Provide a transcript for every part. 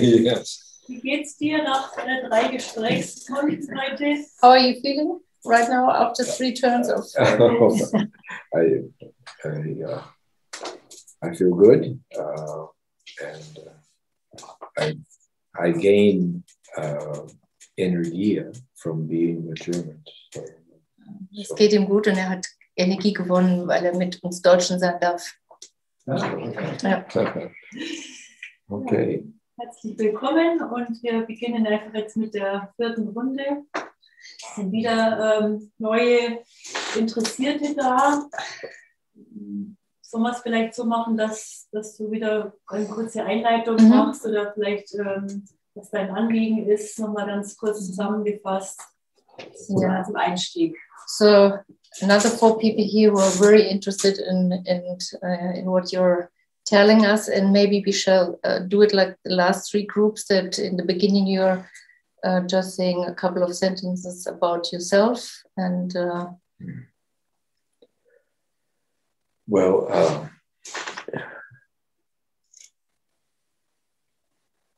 Yes. Wie geht's dir nach 3 Gesprächsrunden heute? How are you feeling right now after 3 turns of? I feel good, and I gain Energie from being with Germans. Es geht ihm gut und er hat Energie gewonnen, weil er mit uns Deutschen sein darf. Okay. Ja. Okay. Herzlich willkommen und wir beginnen einfach jetzt mit der 4. Runde. Es sind wieder neue Interessierte da. Sollen wir es vielleicht so machen, dass du wieder eine kurze Einleitung machst oder vielleicht, was dein Anliegen ist, nochmal ganz kurz zusammengefasst zum Einstieg. So, another 4 people here who are very interested in what you're telling us, and maybe we shall do it like the last 3 groups, that in the beginning you're just saying a couple of sentences about yourself and well,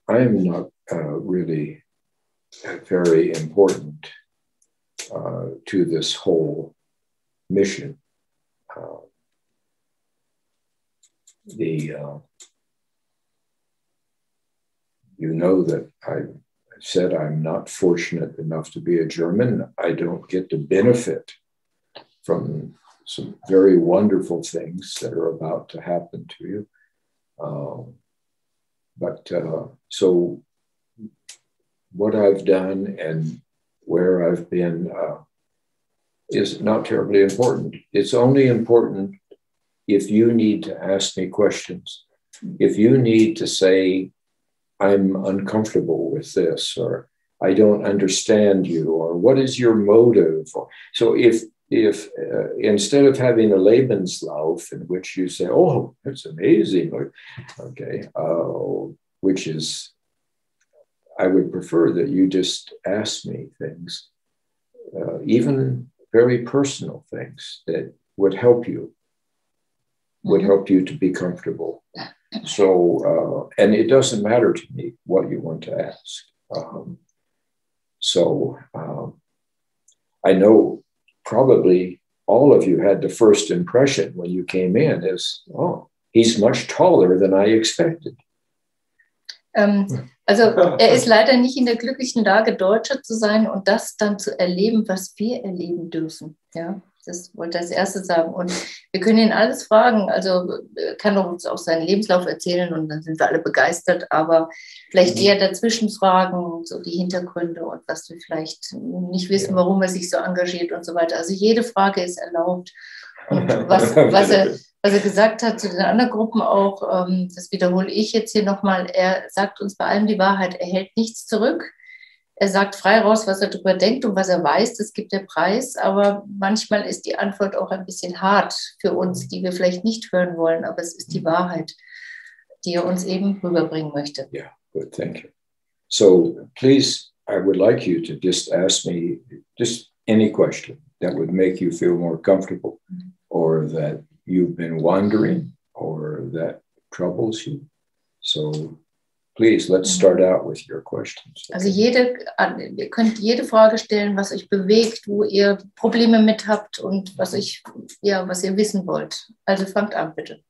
I am not really very important to this whole mission. You know that I said I'm not fortunate enough to be a German. I don't get to benefit from some very wonderful things that are about to happen to you. So what I've done and where I've been is not terribly important. It's only important if you need to ask me questions, if you need to say, I'm uncomfortable with this, or I don't understand you, or what is your motive? So if instead of having a Lebenslauf in which you say, oh, that's amazing, or, okay, which is, I would prefer that you just ask me things, even very personal things that would help you to be comfortable. So, and it doesn't matter to me what you want to ask. I know probably all of you had the first impression when you came in is, oh, he's much taller than I expected. Also er ist leider nicht in der glücklichen Lage, Deutscher zu sein und das dann zu erleben, was wir erleben dürfen. Ja, das wollte ich als erstes sagen. Und wir können ihn alles fragen. Also er kann uns auch seinen Lebenslauf erzählen und dann sind wir alle begeistert. Aber vielleicht eher dazwischen fragen, so die Hintergründe und was wir vielleicht nicht wissen, warum er sich so engagiert und so weiter. Also jede Frage ist erlaubt. Und was er gesagt hat zu den anderen Gruppen auch, das wiederhole ich jetzt hier nochmal, er sagt uns bei allem die Wahrheit, er hält nichts zurück, er sagt frei raus, was er darüber denkt und was er weiß, das gibt der Preis, aber manchmal ist die Antwort auch ein bisschen hart für uns, die wir vielleicht nicht hören wollen, aber es ist die Wahrheit, die er uns eben rüberbringen möchte. Yeah, good, thank you. So please, I would like you to just ask me just any question that would make you feel more comfortable or that you've been wondering or that troubles you. So please, let's start out with your questions. Also ihr könnt jede Frage stellen, was euch bewegt, wo ihr Probleme mit habt und was ihr wissen wollt. Also fangt an, bitte.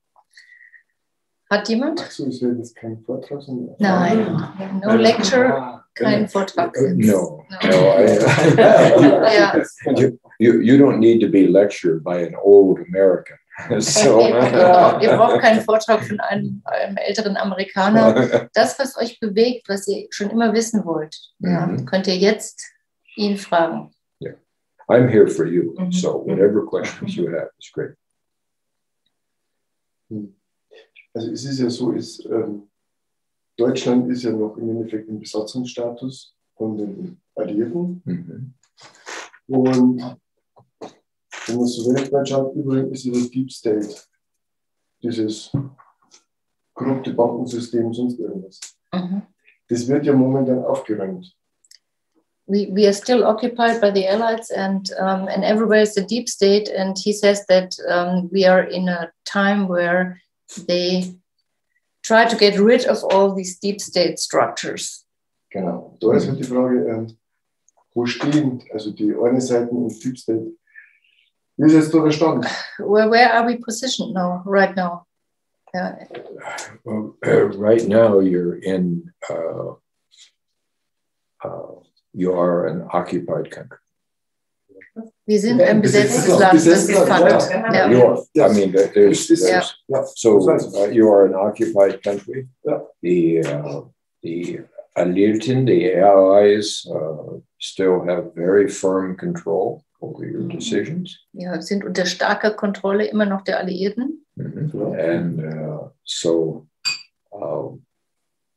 Hat jemand? Achso, ich will jetzt keinen Vortrag. Nein, no lecture, kein Vortrag. No. You don't need to be lectured by an old American. So. Ihr braucht keinen Vortrag von einem älteren Amerikaner. Das, was euch bewegt, was ihr schon immer wissen wollt, könnt ihr jetzt ihn fragen. Yeah. I'm here for you, so whatever questions you have is great. Also es ist ja so, Deutschland ist ja noch im Endeffekt im Besatzungsstatus von den Alliierten. Und wenn man so weltweit schaut, übrigens ist ja das Deep State, dieses korrupte Bankensystem und sonst irgendwas. Das wird ja momentan aufgeräumt. We are still occupied by the Allies and everywhere is the deep state, and he says that we are in a time where they try to get rid of all these deep state structures. Genau. Da ist halt die Frage, wo stehen also die eine Seite und Deep State? Wie ist jetzt da der Stand? Where are we positioned now, right now? Yeah. Well, right now you're in, you are an occupied country. Wir sind ein besetztes Land, das ist Fakt. Yeah. You are. I mean, there's so you are an occupied country. The Alliierten, the Allies, still have very firm control over your decisions. Ja, sind unter starker Kontrolle immer noch der Alliierten. And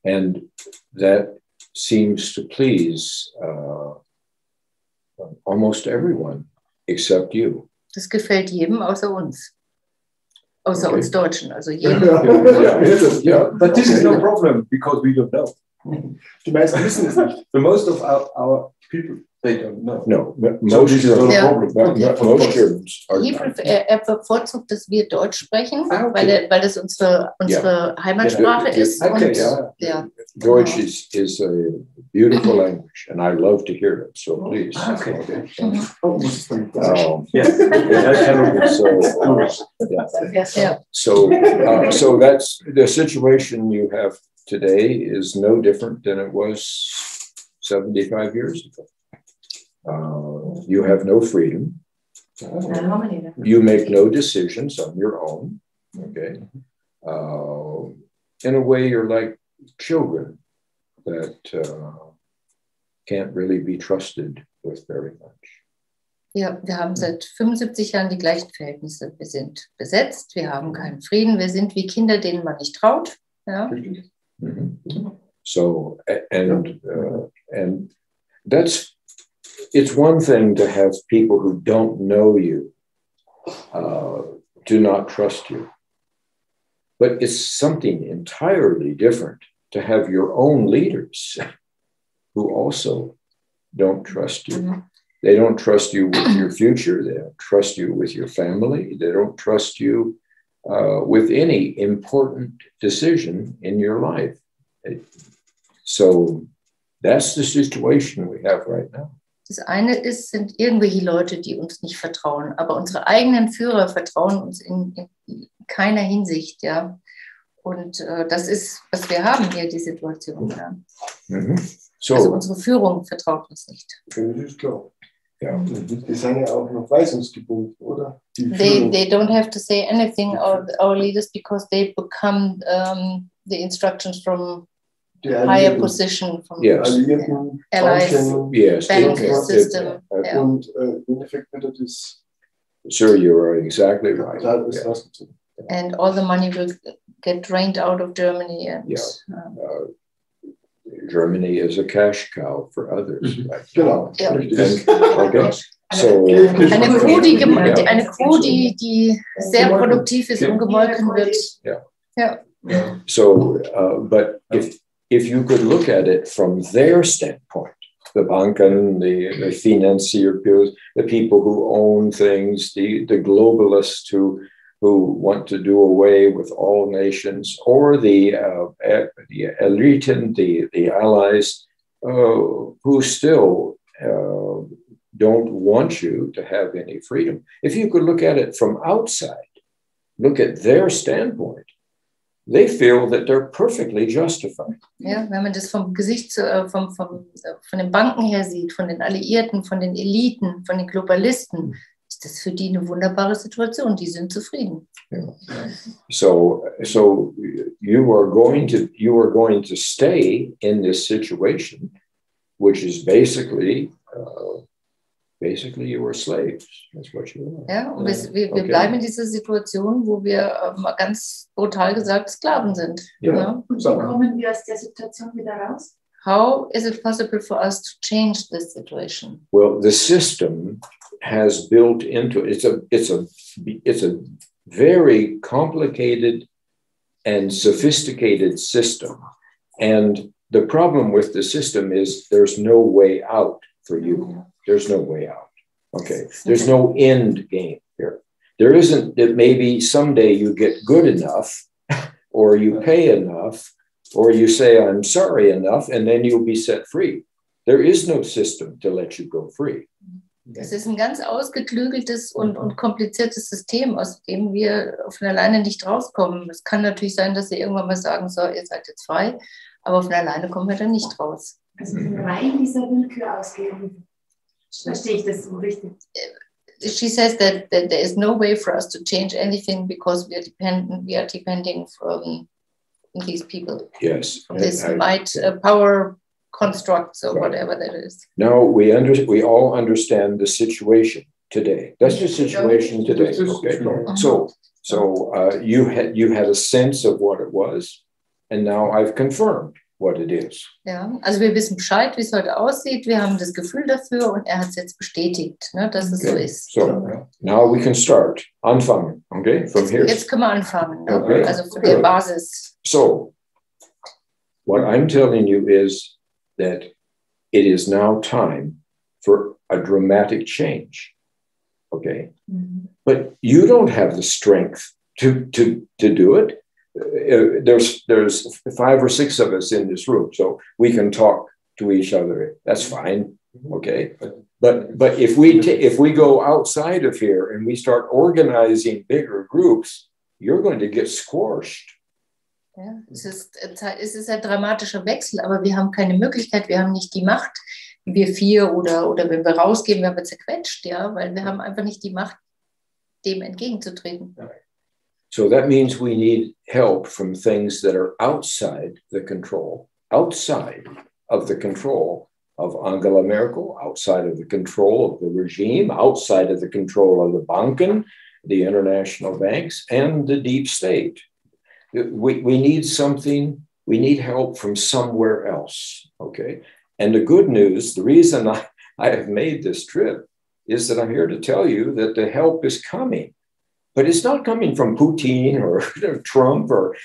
and that seems to please almost everyone except you. Das gefällt jedem außer uns. Außer uns Deutschen, also jedem. Yeah, but this is no problem because we don't know. Die meisten wissen es nicht. The most of our people, they don't know. No, most Germans er bevorzugt, dass wir Deutsch sprechen, weil das unsere Heimatsprache ist. Okay, und, Deutsch is a beautiful language, and I love to hear it. So please. So that's the situation you have today is no different than it was 75 years ago. You have no freedom. You make no decisions on your own. Okay. In a way, you're like children that can't really be trusted with very much. Ja, wir haben seit 75 Jahren die gleichen Verhältnisse. Wir sind besetzt, wir haben keinen Frieden, wir sind wie Kinder, denen man nicht traut. Ja. So, and it's one thing to have people who don't know you do not trust you. But it's something entirely different to have your own leaders who also don't trust you. They don't trust you with your future. They don't trust you with your family. They don't trust you with any important decision in your life. So that's the situation we have right now. Das eine sind irgendwelche Leute, die uns nicht vertrauen, aber unsere eigenen Führer vertrauen uns in keiner Hinsicht, ja. Und das ist, was wir haben hier, die Situation, ja. So, also unsere Führung vertraut uns nicht. Das ist klar. Ja. Die sind ja auch noch weisungsgebunden, oder? They don't have to say anything, our leaders, because they become the instructions from higher position, from allies, bank system. Und im Endeffekt wird das. Sir, you are exactly right. And all the money will get drained out of Germany. And, Germany is a cash cow for others. Genau. Okay. So, eine Kuh, die sehr produktiv ist und gemolken wird. So, but if you could look at it from their standpoint, the Banken, the financiers, the people who own things, the globalists who want to do away with all nations, or the Eliten, the allies, who still don't want you to have any freedom. If you could look at it from outside, look at their standpoint, they feel that they're perfectly justified. Ja, wenn man das vom Gesicht, von den Banken her sieht, von den Alliierten, von den Eliten, von den Globalisten, ist das für die eine wunderbare Situation. Die sind zufrieden. Yeah. So you are going to stay in this situation, which is basically you are slaves. That's what you are. Ja, und wir bleiben in dieser Situation, wo wir mal ganz brutal gesagt Sklaven sind. Yeah. Ja? Und wie kommen wir aus der Situation wieder raus? How is it possible for us to change this situation? Well, the system has built into it. It's a very complicated and sophisticated system, and the problem with the system is there's no way out for you. There's no way out. Okay, there's no end game here. There isn't that maybe someday you get good enough or you pay enough, or you say, I'm sorry enough, and then you'll be set free. There is no system to let you go free. Das ist ein ganz ausgeklügeltes und kompliziertes System, aus dem wir von alleine nicht rauskommen. Es kann natürlich sein, dass sie irgendwann mal sagen, so, ihr seid jetzt frei, aber von alleine kommen wir da nicht raus. Also rein dieser Willkür ausgehen. Verstehe ich das so richtig? She says that there is no way for us to change anything because we are depending from these people. Yes. From this power constructs or whatever that is. Now we all understand the situation today. That's the situation today. Okay. So you had a sense of what it was, and now I've confirmed what it is. Ja, also wir wissen Bescheid, wie es heute aussieht. Wir haben das Gefühl dafür und er hat es jetzt bestätigt, ne, dass es so ist. So now we can start. Anfangen. Okay. From here. Jetzt können wir anfangen. Ne? Okay. Also von der Basis. So what I'm telling you is that it is now time for a dramatic change. Okay. Mm-hmm. But you don't have the strength to do it. There's 5 or 6 of us in this room, so we can talk to each other. That's fine. Okay. But if we go outside of here and we start organizing bigger groups, you're going to get squashed. Ja, es ist ein dramatischer Wechsel, aber wir haben keine Möglichkeit, wir haben nicht die Macht, wie wir 4 oder wenn wir rausgehen, werden wir zerquetscht, ja, weil wir haben einfach nicht die Macht, dem entgegenzutreten. So that means we need help from things that are outside of the control of Angela Merkel, outside of the control of the regime, outside of the control of the Banken, the international banks, and the deep state. We need something, we need help from somewhere else, okay? And the good news, the reason I have made this trip is that I'm here to tell you that the help is coming. But it's not coming from Putin or Trump or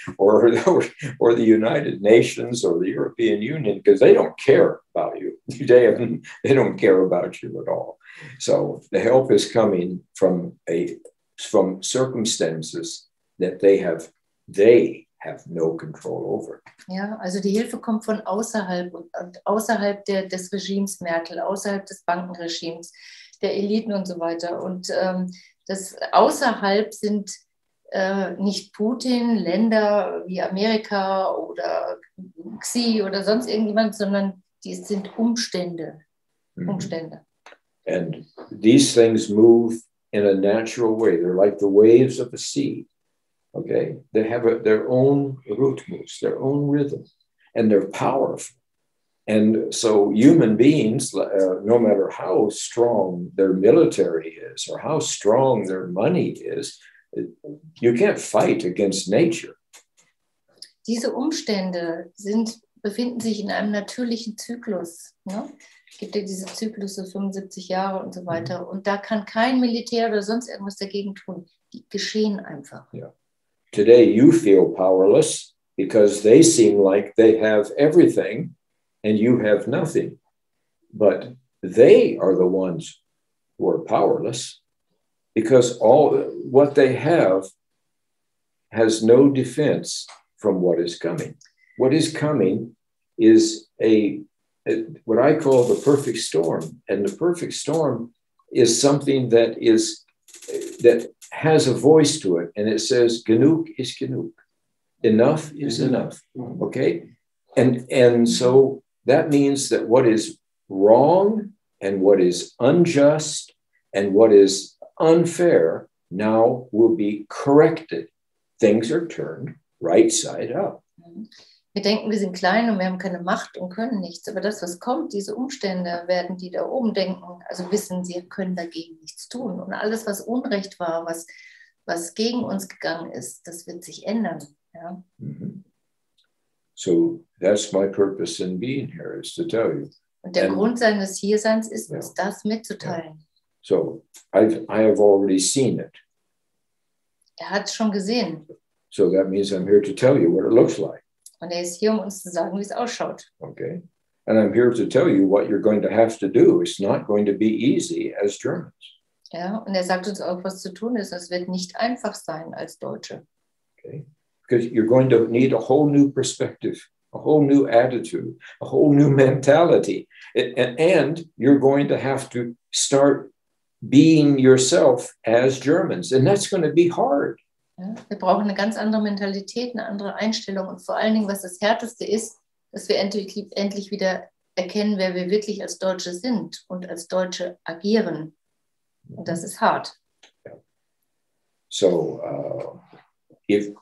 the United Nations or the European Union, because they don't care about you. They don't care about you at all. So the help is coming from circumstances that they have no control over. Ja, also die Hilfe kommt von außerhalb und außerhalb des Regimes Merkel, außerhalb des Bankenregimes, der Eliten und so weiter. Und das außerhalb sind nicht Putin, Länder wie Amerika oder Xi oder sonst irgendjemand, sondern die sind Umstände. Umstände. And these things move in a natural way. They're like the waves of the sea. Okay, they have their own rhythmus, their own rhythm, and they're powerful. And so human beings, no matter how strong their military is or how strong their money is, you can't fight against nature. Diese Umstände befinden sich in einem natürlichen Zyklus. Ne? Es gibt ja diese Zyklusse, 75 Jahre und so weiter. Und da kann kein Militär oder sonst irgendwas dagegen tun. Die geschehen einfach. Yeah. Today you feel powerless because they seem like they have everything and you have nothing. But they are the ones who are powerless because all what they have has no defense from what is coming. What is coming is what I call the perfect storm. And the perfect storm is something that has a voice to it, and it says, genug is genug. Enough is enough, okay? And so that means that what is wrong and what is unjust and what is unfair now will be corrected. Things are turned right side up. Wir denken, wir sind klein und wir haben keine Macht und können nichts. Aber das, was kommt, diese Umstände, werden die da oben denken, also wissen, sie können dagegen nichts tun. Und alles, was Unrecht war, was gegen uns gegangen ist, das wird sich ändern. Ja? Mm-hmm. So that's my purpose in being here, is to tell you. Und der Grund seines Hierseins ist, uns das mitzuteilen. So I have already seen it. Hat es schon gesehen. So that means I'm here to tell you what it looks like. Und ist hier, uns zu sagen, wie es ausschaut. Okay. And I'm here to tell you what you're going to have to do. It's not going to be easy as Germans. Ja, und sagt uns auch, was zu tun ist. Es wird nicht einfach sein als Deutsche. Okay. because you're going to need a whole new perspective, a whole new attitude, a whole new mentality. And you're going to have to start being yourself as Germans. And that's going to be hard. Ja, wir brauchen eine ganz andere Mentalität, eine andere Einstellung und vor allen Dingen, was das Härteste ist, dass wir endlich wieder erkennen, wer wir wirklich als Deutsche sind und als Deutsche agieren. Und das ist hart. So if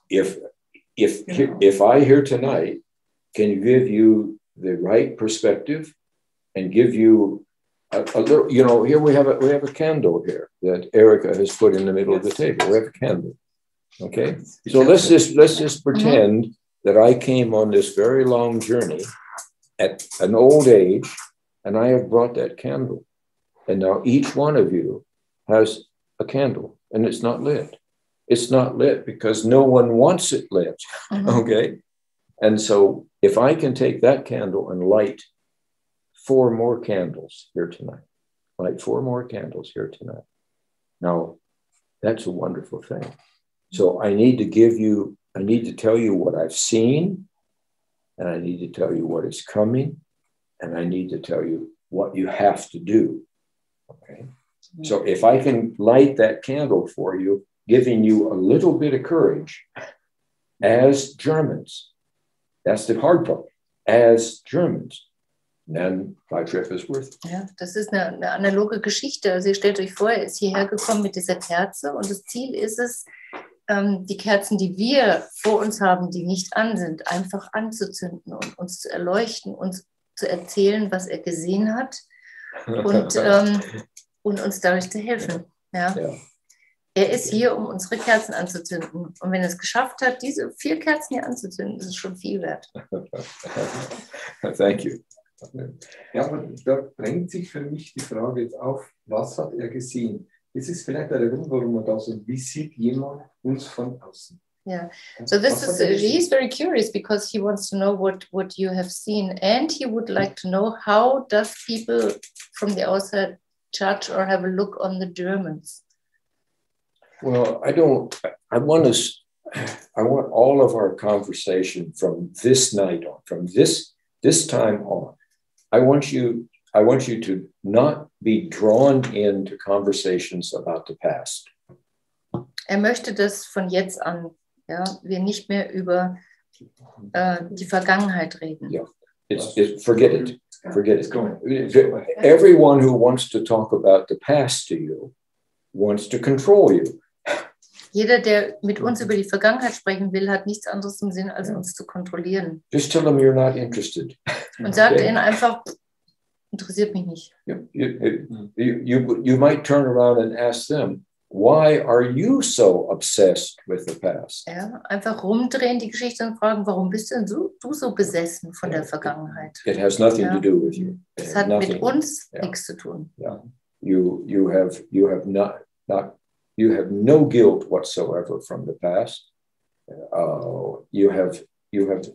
I here tonight can give you the right perspective and give you a little, you know, here we have a candle here that Erica has put in the middle of the table. We have a candle. Okay, so let's just pretend that I came on this very long journey at an old age, and I have brought that candle, and now each one of you has a candle, and it's not lit. It's not lit because no one wants it lit. Okay, and so if I can take that candle and light 4 more candles here tonight, light 4 more candles here tonight. Now, that's a wonderful thing. So I need to tell you what I've seen, and I need to tell you what is coming, and I need to tell you what you have to do. Okay. So if I can light that candle for you, giving you a little bit of courage as Germans, that's the hard part, as Germans, then my trip is worth it. Ja, das ist eine analoge Geschichte. Also ihr stellt euch vor, er ist hierher gekommen mit dieser Kerze und das Ziel ist es, die Kerzen, die wir vor uns haben, die nicht an sind, einfach anzuzünden und uns zu erleuchten, uns zu erzählen, was er gesehen hat und uns dadurch zu helfen. Ja. Ja. Er ist hier, um unsere Kerzen anzuzünden. Und wenn er es geschafft hat, diese 4 Kerzen hier anzuzünden, ist es schon viel wert. Thank you. Ja, aber da drängt sich für mich die Frage jetzt auf, was hat er gesehen? Das ist vielleicht der Grund, warum man da so, wie sieht jemand uns von außen? Yeah, so he's very curious because he wants to know what you have seen, and he would like to know how does people from the outside judge or have a look on the Germans. Well, I want all of our conversation from this night on, from this time on. I want you to not be drawn into conversations about the past. Er möchte, dass von jetzt an, ja, wir nicht mehr über die Vergangenheit reden. Yeah, forget it. Forget it. Everyone who wants to talk about the past to you wants to control you. Jeder, der mit uns über die Vergangenheit sprechen will, hat nichts anderes im Sinn, als uns zu kontrollieren. Just tell them you're not interested. Und sagt ihnen einfach, interessiert mich nicht. You might turn around and ask them, why are you so obsessed with the past? Ja, einfach rumdrehen die Geschichte und fragen, warum bist denn du so besessen von der Vergangenheit? It has nothing to do with you. Es hat mit uns nichts zu tun. Yeah. You have no guilt whatsoever from the past. You have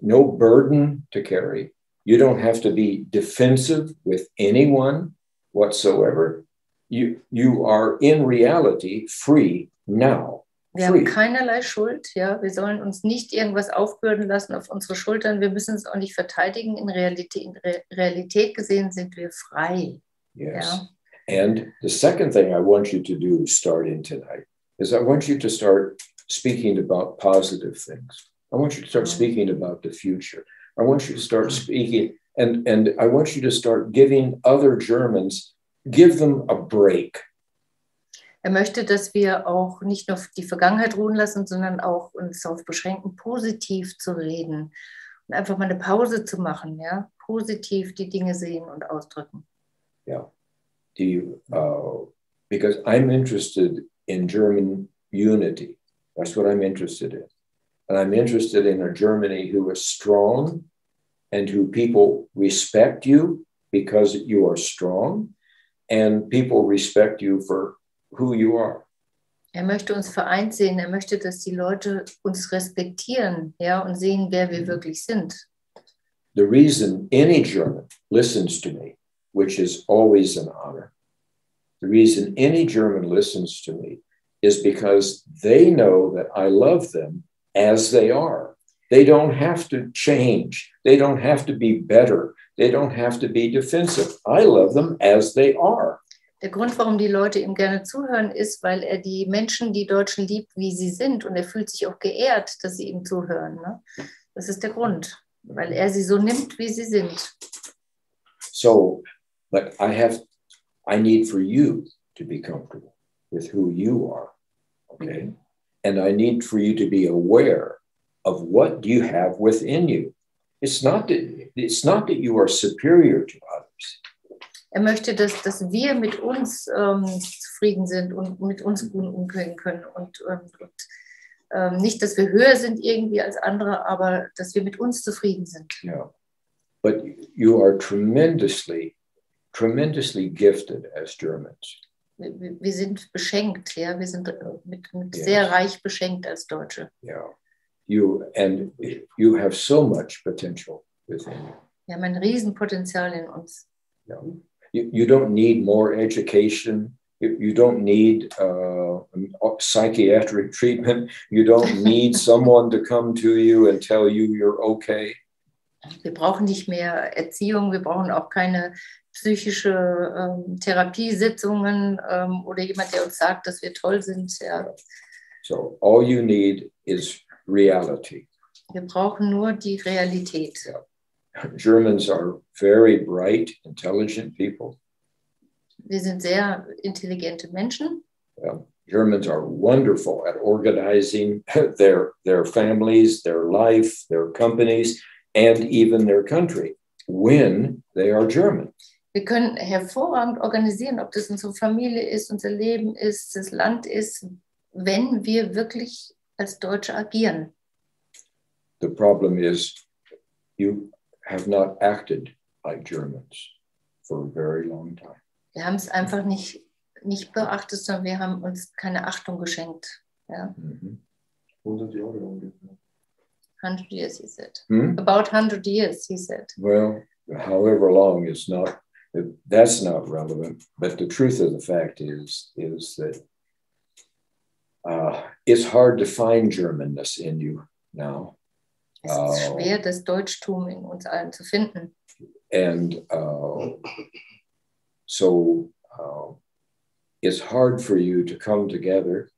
no burden to carry. You don't have to be defensive with anyone whatsoever. You are in reality free now. Wir haben keinerlei Schuld. Ja? Wir sollen uns nicht irgendwas aufbürden lassen auf unsere Schultern. Wir müssen es auch nicht verteidigen. In Realität gesehen sind wir frei. Yes. Ja? And the second thing I want you to do starting tonight is I want you to start speaking about positive things. I want you to start speaking about the future. I want you to start speaking, and I want you to start giving other Germans, give them a break. Er möchte, dass wir auch nicht nur die Vergangenheit ruhen lassen, sondern auch uns darauf beschränken, positiv zu reden und einfach mal eine Pause zu machen, ja, positiv die Dinge sehen und ausdrücken. Yeah. Because I'm interested in German unity. That's what I'm interested in. And I'm interested in a Germany who is strong and who people respect you because you are strong and people respect you for who you are. Er möchte uns vereint sehen. Er möchte, dass die Leute uns respektieren, ja, und sehen, wer wir wirklich sind. The reason any German listens to me, which is always an honor, the reason any German listens to me is because they know that I love them as they are. They don't have to change. They don't have to be better. They don't have to be defensive. I love them as they are. Der Grund, warum die Leute ihm gerne zuhören, ist, weil er die Menschen, die Deutschen liebt, wie sie sind. Und er fühlt sich auch geehrt, dass sie ihm zuhören. Ne? Das ist der Grund, weil er sie so nimmt, wie sie sind. So, but I need for you to be comfortable with who you are, okay? And I need for you to be aware of what you have within you. It's not that you are superior to others. Er möchte, dass wir mit uns zufrieden sind und mit uns gut umgehen können. Und nicht, dass wir höher sind irgendwie als andere, aber dass wir mit uns zufrieden sind. Yeah. But you are tremendously gifted as Germans. Wir sind beschenkt, ja. Wir sind mit sehr reich beschenkt als Deutsche. Yeah. You have so much potential within you. Wir haben ein Riesenpotenzial in uns. Yeah. You don't need more education. You don't need psychiatric treatment. You don't need someone to come to you and tell you you're okay. Wir brauchen nicht mehr Erziehung, wir brauchen auch keine psychische Therapiesitzungen oder jemand, der uns sagt, dass wir toll sind. Ja. So all you need is reality. Wir brauchen nur die Realität. Yeah. Germans are very bright, intelligent people. Wir sind sehr intelligente Menschen. Yeah. Germans are wonderful at organizing their families, their life, their companies, and even their country when they are German. Wir können hervorragend organisieren, ob das unsere Familie ist, unser Leben ist, das Land ist, wenn wir wirklich als Deutsche agieren. The problem is you have not acted like Germans for a very long time. Wir haben es einfach nicht beachtet, sondern wir haben uns keine Achtung geschenkt. Ja. 100 Jahre ungefähr. 100 years, he said. About 100 years, he said. Well, however long is that's not relevant. But the truth of the fact is that it's hard to find Germanness in you now. Es ist schwer, das Deutschtum in uns allen zu finden. And so it's hard for you to come together,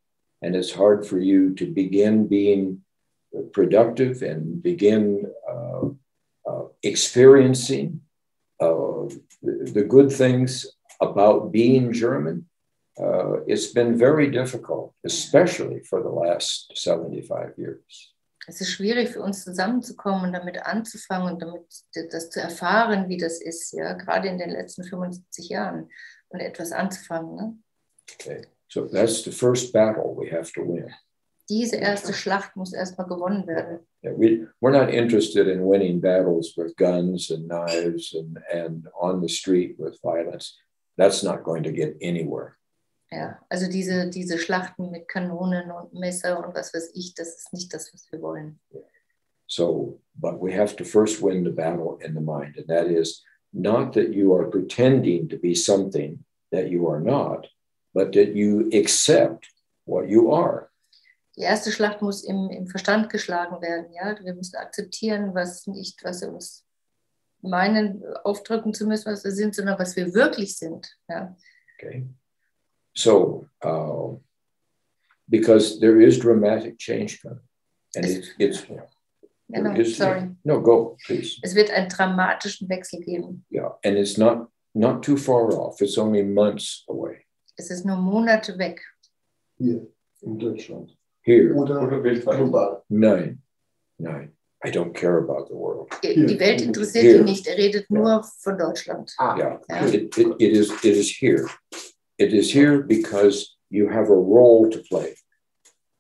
and it's hard for you to begin being productive and begin experiencing the good things about being German. It's been very difficult, especially for the last 75 years. Es ist schwierig für uns zusammenzukommen und damit anzufangen und damit das zu erfahren, wie das ist, ja, gerade in den letzten 75 Jahren und etwas anzufangen. Ne? Okay, so that's the first battle we have to win. Diese erste Schlacht muss erstmal gewonnen werden. Yeah, we're not interested in winning battles with guns and knives and on the street with violence. That's not going to get anywhere. Ja, also diese Schlachten mit Kanonen und Messer und was weiß ich, das ist nicht das, was wir wollen. So, but we have to first win the battle in the mind, and that is not that you are pretending to be something that you are not, but that you accept what you are. Die erste Schlacht muss im Verstand geschlagen werden. Ja? Wir müssen akzeptieren, was wir uns meinen, aufdrücken zu müssen, was wir sind, sondern was wir wirklich sind. Ja? Okay. So, because there is dramatic change coming. And it's Genau, sorry. No, go, please. Es wird einen dramatischen Wechsel geben. Yeah, and it's not too far off. It's only months away. Es ist nur Monate weg. Hier in Deutschland. Here. Oder weltweit. Nein. I don't care about the world. Die Welt interessiert ihn nicht. Er redet nur von Deutschland. Yeah. It is here. It is here because you have a role to play.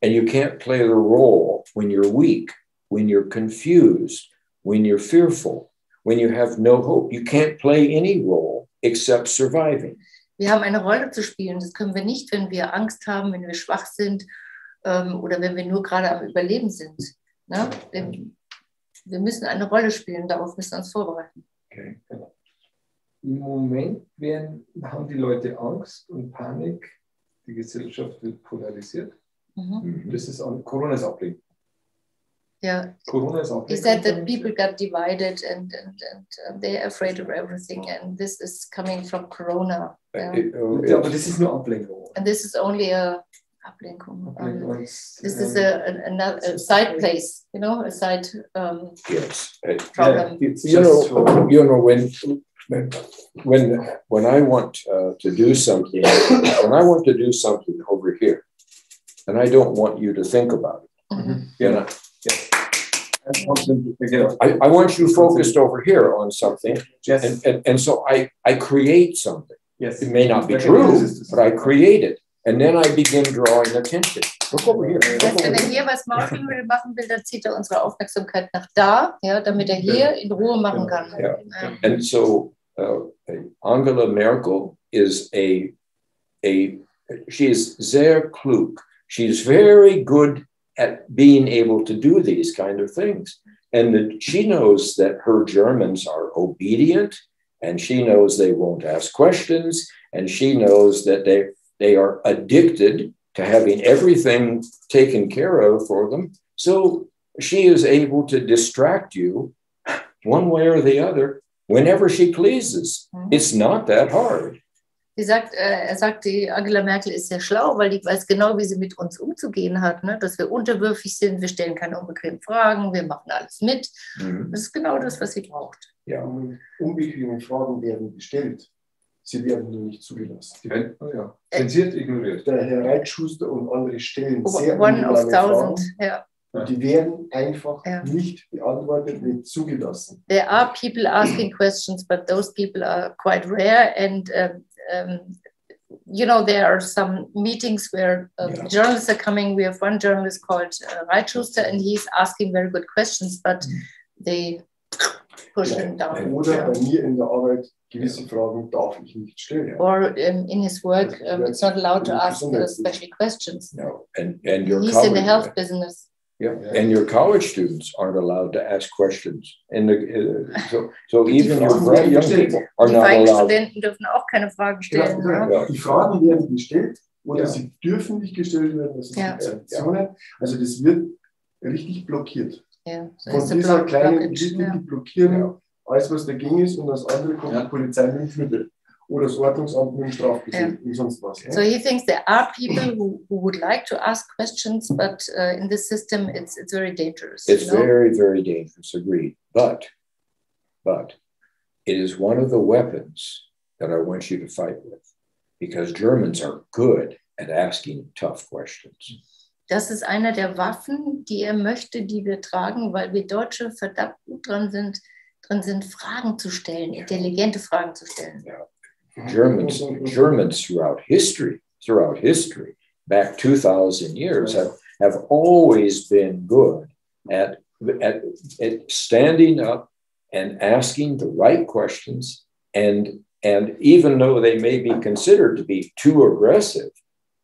And you can't play the role when you're weak, when you're confused, when you're fearful, when you have no hope. You can't play any role except surviving. Wir haben eine Rolle zu spielen. Das können wir nicht, wenn wir Angst haben, wenn wir schwach sind oder wenn wir nur gerade am Überleben sind. Ne? Wir müssen eine Rolle spielen, darauf müssen wir uns vorbereiten. Okay. Im Moment haben die Leute Angst und Panik. Die Gesellschaft wird polarisiert. Mhm. Das ist Corona ist ablenken. Yeah. Corona ist auch He said that people got divided and they're afraid of everything, and this is coming from Corona. Yeah. Ja, aber das ist nur Ablenkung. And this is only a Ablenkung. This This is a side place, you know, a side Yes. problem. You know, when I want to do something, over here, and I don't want you to think about it. Mhm. You know? I want you focused over here on something, Yes. and so I create something. Yes. It may not be true, but I create it, and then I begin drawing attention. Look over here. Das heißt, wenn er hier was machen will, dann zieht er unsere Aufmerksamkeit nach da, ja, damit er hier in Ruhe machen kann. Yeah. And so Angela Merkel is she is sehr klug. She's very good at being able to do these kind of things. And she knows that her Germans are obedient, and she knows they won't ask questions, and she knows that they are addicted to having everything taken care of for them. So she is able to distract you one way or the other whenever she pleases. It's not that hard. Er sagt, die Angela Merkel ist sehr schlau, weil die weiß genau, wie sie mit uns umzugehen hat, ne? Dass wir unterwürfig sind, wir stellen keine unbequemen Fragen, wir machen alles mit. Das ist genau das, was sie braucht. Ja. Unbequeme Fragen werden gestellt. Sie werden nur nicht zugelassen. Die werden, zensiert, ignoriert. Der Herr Reitschuster und andere stellen sehr One of Fragen. thousand, ja. Und die werden einfach nicht beantwortet, nicht zugelassen. There are people asking questions, but those people are quite rare. And, you know, there are some meetings where journalists are coming. We have one journalist called Reitschuster, and he's asking very good questions, but they push him down. Oder bei mir in der Arbeit, gewisse Fragen darf ich nicht stellen. Or in his work, it's not allowed to ask special questions. No. And your He's college, in the health business. Yeah. And your college students aren't allowed to ask questions. And so even your very young people are Die not allowed. Studenten dürfen auch keine Fragen stellen. Ja. Die Fragen werden gestellt oder sie dürfen nicht gestellt werden. Das sind Sanktionen. Also das wird richtig blockiert. Ja, so Von dieser kleinen Geschichte, die blockieren alles, was dagegen ist, und das andere kommt die Polizei mit dem Knüppel. Oder das Ordnungsamt mit dem Strafgesetz und sonst was. So he thinks there are people who would like to ask questions, but in this system it's very dangerous. It's very, very dangerous, agreed. But it is one of the weapons that I want you to fight with, because Germans are good at asking tough questions. Das ist einer der Waffen, die er möchte, die wir tragen, weil wir Deutsche verdammt gut drin sind, Fragen zu stellen, intelligente Fragen zu stellen. Yeah. Germans throughout history, back 2,000 years, have always been good at standing up and asking the right questions, and even though they may be considered to be too aggressive,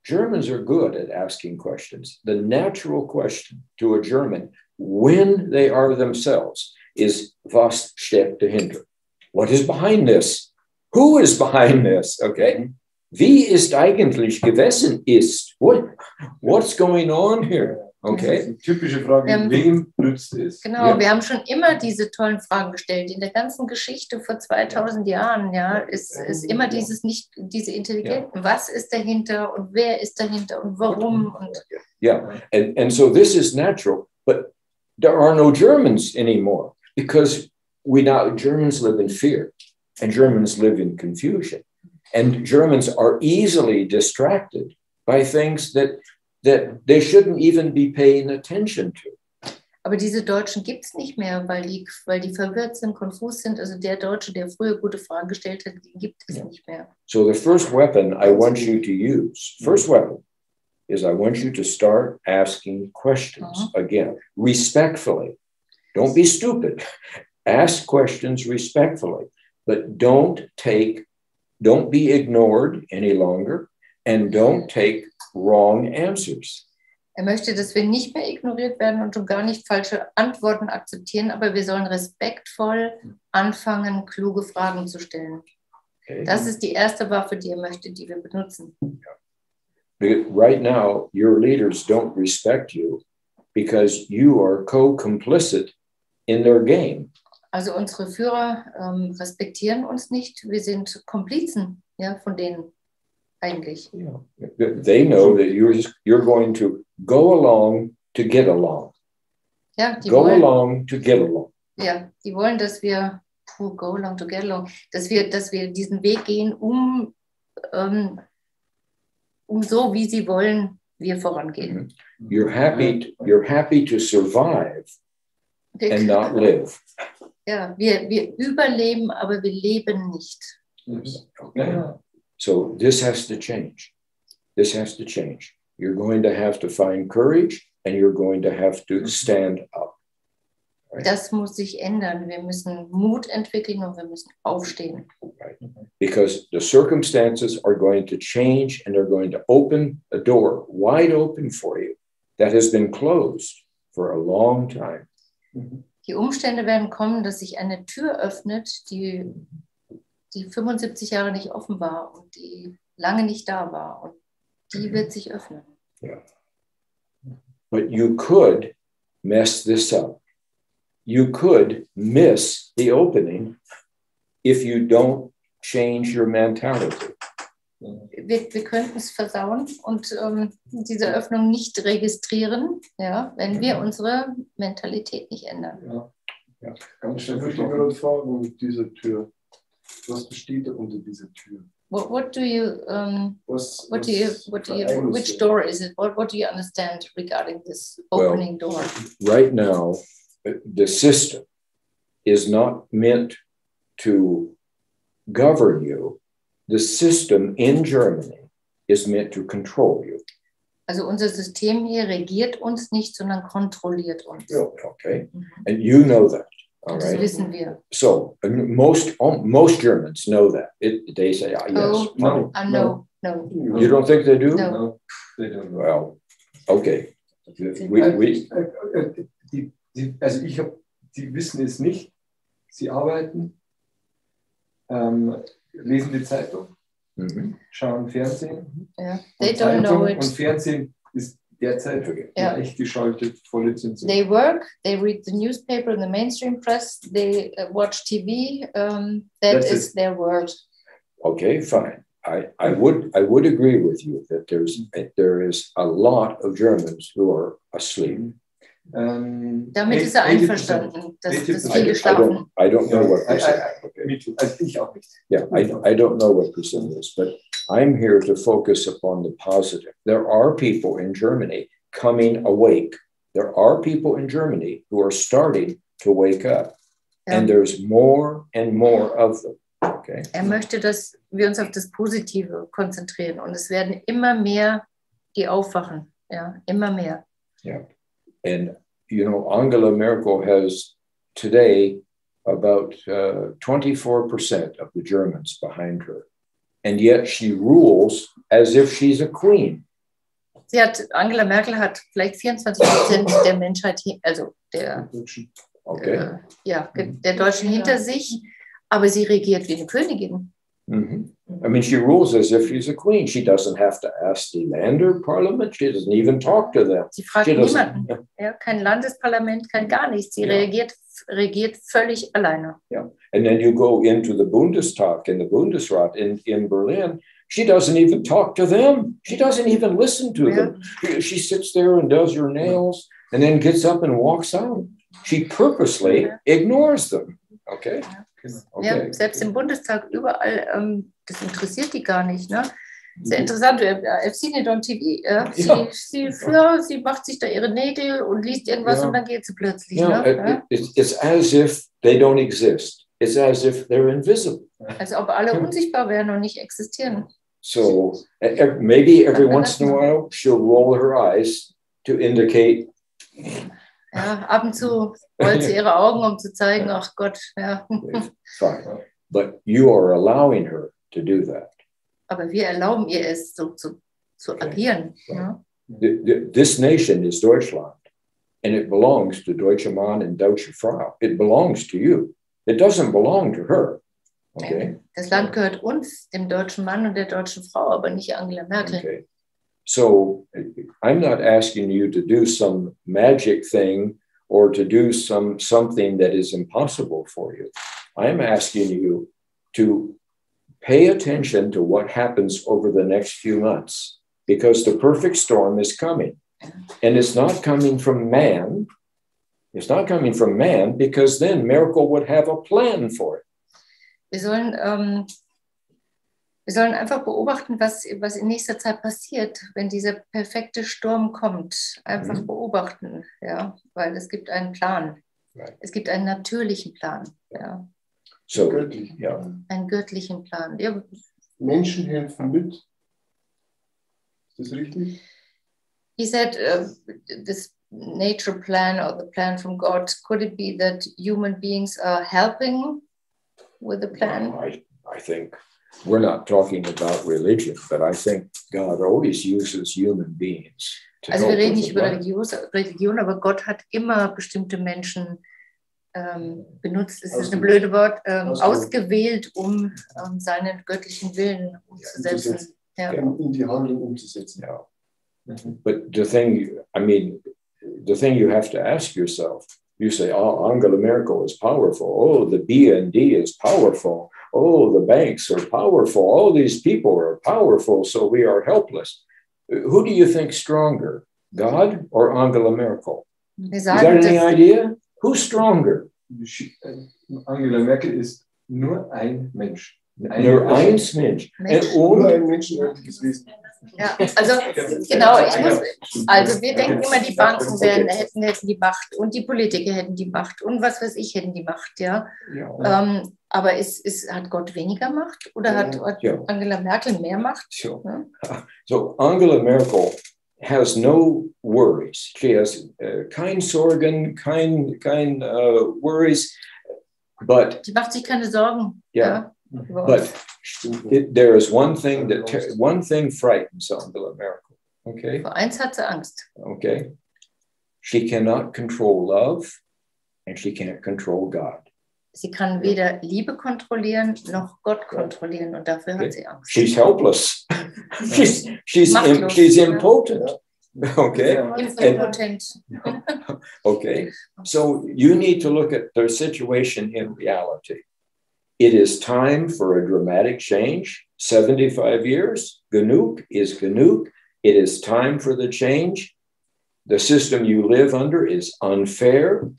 Germans are good at asking questions. The natural question to a German, when they are themselves, is was steckt dahinter? What is behind this? Who is behind this? Okay. Wie ist eigentlich gewesen ist? What's going on here? Okay. Typische Frage, wem nützt es? Genau, wir haben schon immer diese tollen Fragen gestellt. In der ganzen Geschichte vor 2000 Jahren, ist immer diese intelligenten. Was ist dahinter und wer ist dahinter und warum? And so this is natural, but there are no Germans anymore, because Germans live in fear. And Germans live in confusion. And Germans are easily distracted by things that they shouldn't even be paying attention to. Aber diese Deutschen gibt es nicht mehr, weil die verwirrt sind, konfus sind. Also der Deutsche, der früher gute Fragen gestellt hat, den gibt es nicht mehr. So the first weapon I want you to use, is I want you to start asking questions again, respectfully. Don't be stupid. Ask questions respectfully. But don't be ignored any longer, and don't take wrong answers. Er möchte, dass wir nicht mehr ignoriert werden und schon gar nicht falsche Antworten akzeptieren, aber wir sollen respektvoll anfangen, kluge Fragen zu stellen. Okay. Das ist die erste Waffe, die er möchte, die wir benutzen. Right now, your leaders don't respect you because you are co-complicit in their game. Also unsere Führer respektieren uns nicht. Wir sind Komplizen, ja, von denen eigentlich. Yeah. They know that you're going to go along to get along. Ja, die Go wollen, along to get along. ja, die wollen, dass wir go along to get along, dass wir diesen Weg gehen, um so, wie sie wollen, wir vorangehen. You're happy to survive and not live. Ja, wir überleben, aber wir leben nicht. Okay. So this has to change. This has to change. You're going to have to find courage and you're going to have to stand up. Right? Das muss sich ändern. Wir müssen Mut entwickeln und wir müssen aufstehen. Right. Because the circumstances are going to change and they're going to open a door wide open for you that has been closed for a long time. Die Umstände werden kommen, dass sich eine Tür öffnet, die 75 Jahre nicht offen war und die lange nicht da war. Und die wird sich öffnen. Yeah. But you could mess this up. You could miss the opening if you don't change your mentality. Wir könnten es versauen und diese Öffnung nicht registrieren, ja, wenn wir unsere Mentalität nicht ändern. Ja. Ganz schnell würde ich gerade fragen mit dieser Tür. Was besteht unter dieser Tür? What do you which door is it? What do you understand regarding this opening door? Right now, the system is not meant to govern you. The system in Germany is meant to control you. Also unser System hier regiert uns nicht, sondern kontrolliert uns. Okay, and you know that. All Das right. wissen wir. So most Germans know that. They say, yes. No. You don't think they do? No. They don't know. Well, okay. Die wissen es nicht. Sie arbeiten, lesen die Zeitung, schauen Fernsehen. Yeah. They Und don't know Zeitung it. und Fernsehen ist derzeit gleich geschaltet, volle Zensur. They work, they read the newspaper and the mainstream press, they watch TV, that is their world. Okay, fine. I would agree with you that there is a lot of Germans who are asleep. Damit ist einverstanden, dass viele schlafen. I don't know what percent. Me too. Ich auch nicht. Yeah, I don't know what percent is, but I'm here to focus upon the positive. There are people in Germany coming awake. There are people in Germany who are starting to wake up. And there's more and more of them. Okay. Möchte, dass wir uns auf das Positive konzentrieren. Und es werden immer mehr, die aufwachen. Ja, immer mehr. Yeah. And, Angela Merkel has today about 24% of the Germans behind her. And yet she rules as if she's a queen. Angela Merkel hat vielleicht 24% der Menschheit, also der Deutschen hinter sich, aber sie regiert wie eine Königin. I mean, she rules as if she's a queen. She doesn't have to ask the Länder Parliament. She doesn't even talk to them. Sie fragt niemanden. Ja, kein Landesparlament, kein gar nichts. Sie regiert völlig alleine. Yeah. And then you go into the Bundestag and the Bundesrat in Berlin. She doesn't even talk to them. She doesn't even listen to them. She sits there and does her nails and then gets up and walks out. She purposely ignores them. Okay? Okay. Ja, selbst im Bundestag, überall, das interessiert die gar nicht. Ne? Sehr interessant, I've seen it on TV. Sie macht sich da ihre Nägel und liest irgendwas und dann geht sie plötzlich. Ne? It's as if they don't exist. It's as if they're invisible. Als ob alle unsichtbar wären und nicht existieren. So maybe every once in a while she'll roll her eyes to indicate. Ja, ab und zu rollt sie ihre Augen, um zu zeigen, ach Gott. Ja. Fine. But you are allowing her to do that. Aber wir erlauben ihr es, so zu agieren. Ja. This nation is Deutschland, and it belongs to deutsche Mann and deutsche Frau. It belongs to you. It doesn't belong to her. Okay? Das Land gehört uns, dem deutschen Mann und der deutschen Frau, aber nicht Angela Merkel. Okay. So I'm not asking you to do some magic thing or to do something that is impossible for you. I'm asking you to pay attention to what happens over the next few months, because the perfect storm is coming. And it's not coming from man. It's not coming from man, because then Miracle would have a plan for it. Wir sollen einfach beobachten, was in nächster Zeit passiert, wenn dieser perfekte Sturm kommt. Einfach beobachten, ja, weil es gibt einen Plan. Right. Es gibt einen natürlichen Plan, ja. So, Göttlich. yeah. Einen göttlichen Plan. Ja. Menschen helfen mit. Ist das richtig? He said this nature plan or the plan from God, could it be that human beings are helping with the plan? I think we're not talking about religion, but I think God always uses human beings to Also help wir reden with nicht the über plan. Religion, aber Gott hat immer bestimmte Menschen benutzt, ist das ein blödes Wort, ausgewählt, um seinen göttlichen Willen umzusetzen. Ja. In die Handlung umzusetzen. Yeah. But the thing you have to ask yourself, you say, oh, Angela Merkel is powerful. Oh, the BND is powerful. Oh, the banks are powerful. All these people are powerful, so we are helpless. Who do you think stronger, God or Angela Merkel? You got any idea? Who's stronger? Angela Merkel ist nur ein Mensch. Nur ein Mensch. Nur ein menschenähnliches Wesen. Ja, also genau, also wir denken immer, die Banken hätten die Macht und die Politiker hätten die Macht und was weiß ich hätten die Macht, ja. Aber hat Gott weniger Macht oder hat Angela Merkel mehr Macht? So, Ja? so Angela Merkel has no worries. She has kein Sorgen, kein worries, but Die macht sich keine Sorgen. Yeah. Ja. But there is one thing frightens Angela Merkel. Okay. Vor eins hat sie Angst. Okay. She cannot control love, and she can't control God. Sie kann weder Liebe kontrollieren noch Gott kontrollieren und dafür hat sie Angst. She's helpless. she's impotent. Okay. Impotent. Okay. So you need to look at the situation in reality. It is time for a dramatic change. 75 years, genug is genug. It is time for the change. The system you live under is unfair.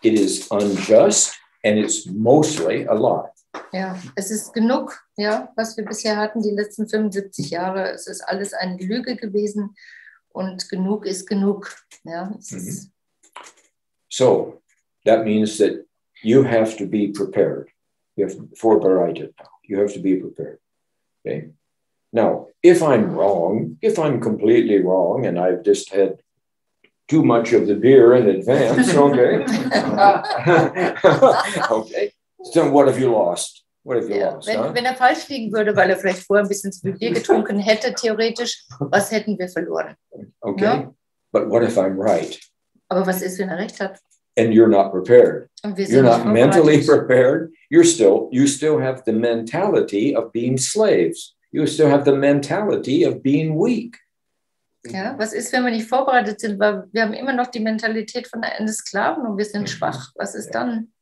It is unjust, and it's mostly a lie. Ja, es ist genug, ja, was wir bisher hatten, die letzten 75 Jahre. Es ist alles eine Lüge gewesen und genug ist genug. Ja, ist So that means that you have to be prepared. You have vorbereitet now. You have to be prepared. Okay. Now, if I'm wrong, if I'm completely wrong, and I've just had too much of the beer in advance, okay. Okay. So what have you lost? What have you lost? Wenn falsch liegen würde, weil vielleicht vorher ein bisschen zu viel Bier getrunken hätte, theoretisch, was hätten wir verloren? Okay. Ja? But what if I'm right? Aber was ist, wenn recht hat? And you're not prepared. Und wir You're sind not nicht mentally vorbereitet. prepared. You still have the mentality of being slaves. You still have the mentality of being weak. Ja, was ist, wenn wir nicht vorbereitet sind? Weil wir haben immer noch die Mentalität von eines Sklaven und wir sind schwach. Was ist dann?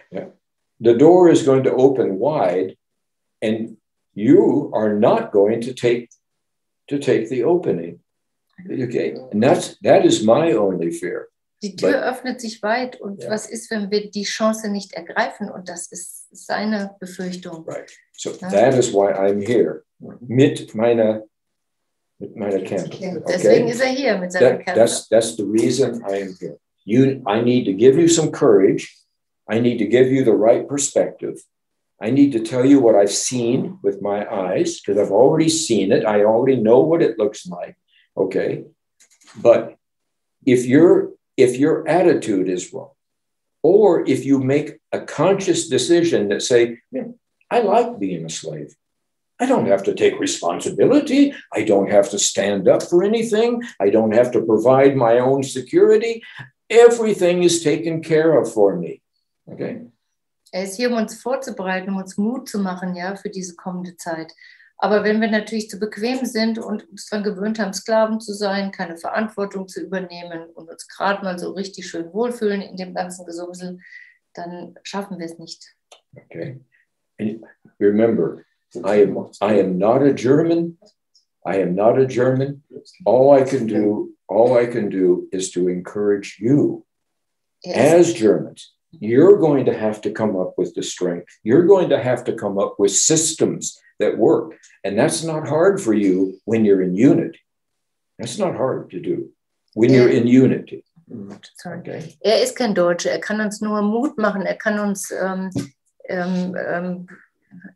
Yeah. The door is going to open wide, and you are not going to take the opening. Okay, and that is my only fear. Die Tür öffnet sich weit und was ist, wenn wir die Chance nicht ergreifen? Und das ist seine Befürchtung. Right. So that is why I'm here mit meiner Candle. Deswegen ist hier mit seiner Candle. That's the reason I am here. I need to give you some courage. I need to give you the right perspective. I need to tell you what I've seen with my eyes, because I've already seen it. I already know what it looks like. Okay. But if your attitude is wrong, or if you make a conscious decision that say, I like being a slave. I don't have to take responsibility. I don't have to stand up for anything. I don't have to provide my own security. Everything is taken care of for me. Okay. Ist hier, um uns vorzubereiten, um uns Mut zu machen, ja, für diese kommende Zeit. Aber wenn wir natürlich zu bequem sind und uns daran gewöhnt haben, Sklaven zu sein, keine Verantwortung zu übernehmen und uns gerade mal so richtig schön wohlfühlen in dem ganzen Gesumsel, dann schaffen wir es nicht. Okay. And remember, I am not a German. I am not a German. All I can do is to encourage you as Germans. You're going to have to come up with the strength. You're going to have to come up with systems that work. And that's not hard for you when you're in unity. That's not hard to do when you're in unity. Sorry. Okay. Er ist kein Deutscher, er kann uns nur Mut machen, er kann uns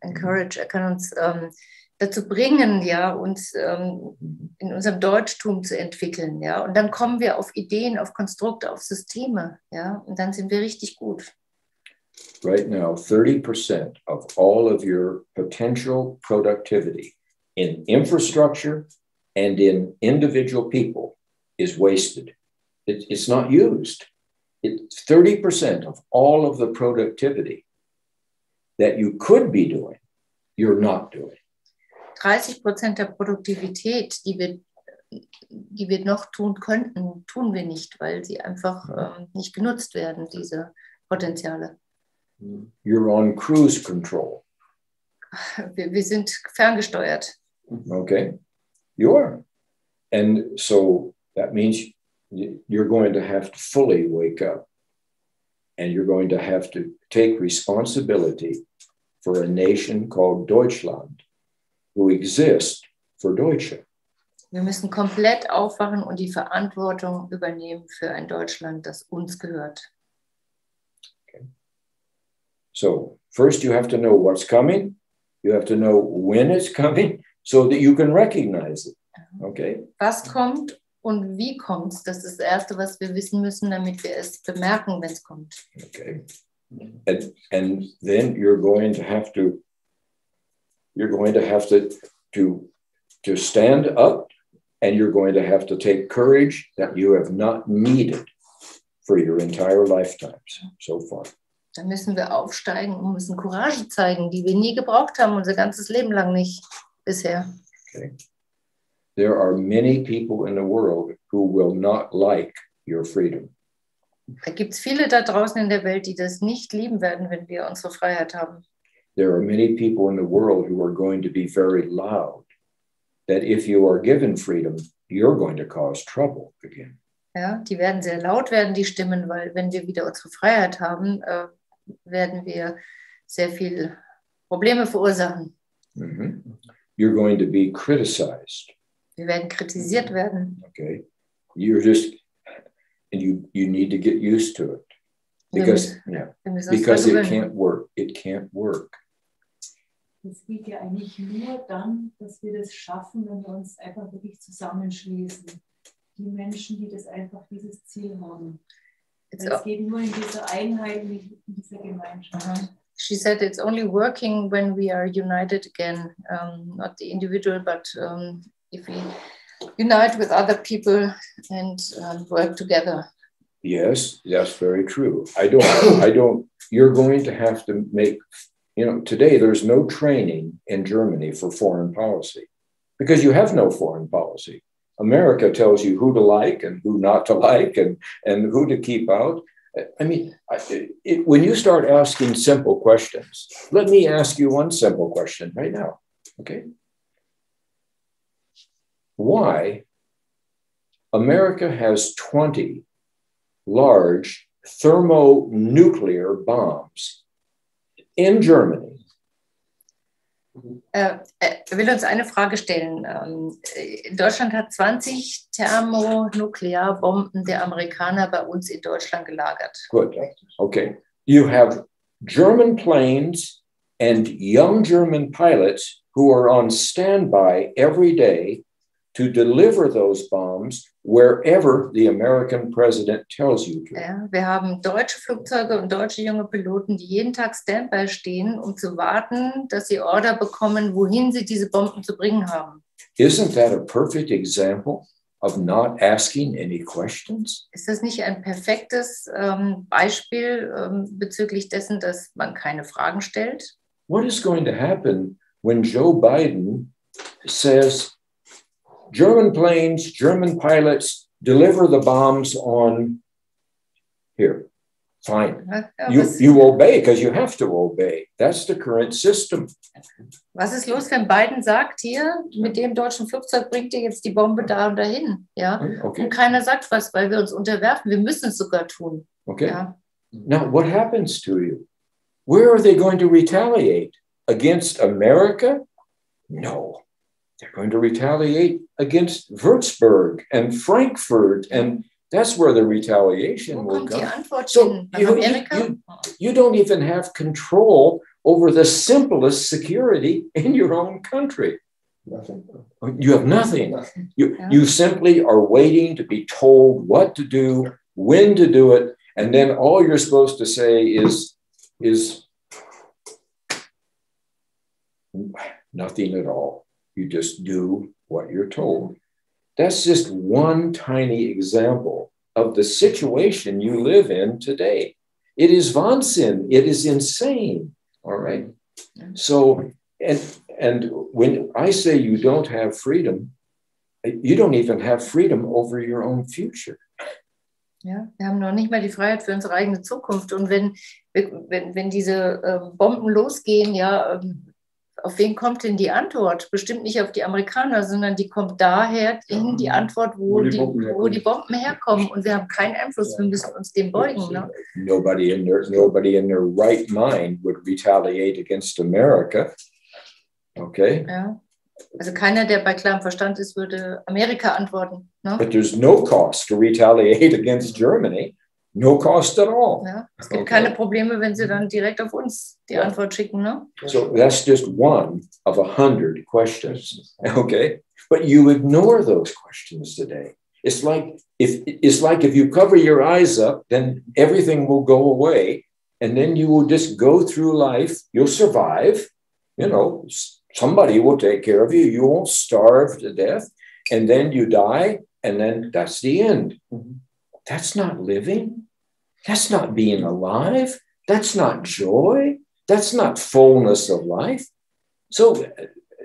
encourage, er kann uns dazu bringen, ja, uns in unserem Deutschtum zu entwickeln, ja, und dann kommen wir auf Ideen, auf Konstrukte, auf Systeme, ja, und dann sind wir richtig gut. Right now, 30% of all of your potential productivity in infrastructure and in individual people is wasted. It's not used. It's 30% of all of the productivity that you could be doing, you're not doing. 30% der Produktivität, die wir noch tun könnten, tun wir nicht, weil sie einfach nicht genutzt werden, diese Potenziale. You're on cruise control. Wir sind ferngesteuert. Okay, you are. And so that means you're going to have to fully wake up. And you're going to have to take responsibility for a nation called Deutschland, who exists for Deutsche. Wir müssen komplett aufwachen und die Verantwortung übernehmen für ein Deutschland, das uns gehört. Okay. So first you have to know what's coming. You have to know when it's coming so that you can recognize it. Okay. Was kommt und wie kommt es? Das ist das Erste, was wir wissen müssen, damit wir es bemerken, wenn es kommt. Okay. And then you're going to have to stand up, and you're going to have to take courage that you have not needed for your entire lifetimes so far. Dann müssen wir aufsteigen und müssen Courage zeigen, die wir nie gebraucht haben, unser ganzes Leben lang nicht bisher. Okay. There are many people in the world who will not like your freedom. Da gibt es viele da draußen in der Welt, die das nicht lieben werden, wenn wir unsere Freiheit haben. There are many people in the world who are going to be very loud, that if you are given freedom, you're going to cause trouble again. Ja, die werden sehr laut werden, die Stimmen, weil wenn wir wieder unsere Freiheit haben, werden wir sehr viel Probleme verursachen. Mm-hmm. You're going to be criticized. Wir werden kritisiert werden. Okay. And you need to get used to it. Because it can't work. It can't work. Das geht ja eigentlich nur dann, dass wir das schaffen, wenn wir uns einfach wirklich zusammenschließen. Die Menschen, die das einfach dieses Ziel haben. Es geht nur in dieser Einheit, in dieser Gemeinschaft. She said it's only working when we are united again, not the individual, but if we unite with other people and work together. Yes, that's very true. You're going to have to make, today there's no training in Germany for foreign policy because you have no foreign policy. America tells you who to like and who not to like and who to keep out. I mean, when you start asking simple questions, let me ask you one simple question right now, okay? Why America has 20 large thermonuclear bombs in Germany. Er will uns eine Frage stellen. Deutschland hat 20 Thermonuklearbomben der Amerikaner bei uns in Deutschland gelagert. Good. Okay. You have German planes and young German pilots who are on standby every day to deliver those bombs wherever the American president tells you to. Ja, wir haben deutsche Flugzeuge und deutsche junge Piloten, die jeden Tag Standby stehen, um zu warten, dass sie Order bekommen, wohin sie diese Bomben zu bringen haben. Isn't that a perfect example of not asking any questions? Ist das nicht ein perfektes Beispiel bezüglich dessen, dass man keine Fragen stellt? What is going to happen when Joe Biden says German planes, German pilots deliver the bombs on here. Fine. You obey because you have to obey. That's the current system. Was ist los, wenn Biden sagt, hier, mit dem deutschen Flugzeug bringt ihr jetzt die Bombe da und dahin? Ja? Okay. Und keiner sagt was, weil wir uns unterwerfen. Wir müssen es sogar tun. Okay. Ja. Now, what happens to you? Where are they going to retaliate? Against America? No. They're going to retaliate against Würzburg and Frankfurt, and that's where the retaliation will come. So you don't even have control over the simplest security in your own country. Nothing. You have nothing. You simply are waiting to be told what to do, when to do it, and then all you're supposed to say is nothing at all. You just do what you're told. That's just one tiny example of the situation you live in today. It is Wahnsinn. It is insane. All right. So, and when I say you don't have freedom, you don't even have freedom over your own future. Ja, wir haben noch nicht mal die Freiheit für unsere eigene Zukunft. Und wenn diese Bomben losgehen, ja, auf wen kommt denn die Antwort? Bestimmt nicht auf die Amerikaner, sondern die kommt daher hin, die Antwort, wo die Bomben herkommen. Und wir haben keinen Einfluss, wir müssen uns dem beugen. Ne? Nobody in their right mind would retaliate against America. Okay? Ja. Also keiner, der bei klarem Verstand ist, würde Amerika antworten. Ne? But there's no cost to retaliate against Germany. No cost at all. Ja, es gibt keine Probleme, wenn sie dann direkt auf uns die Antwort schicken. Ne? So that's just one of 100 questions. Okay? But you ignore those questions today. It's like if you cover your eyes up, then everything will go away. And then you will just go through life. You'll survive. You know, somebody will take care of you. You won't starve to death. And then you die. And then that's the end. That's not living. That's not being alive. That's not joy. That's not fullness of life. So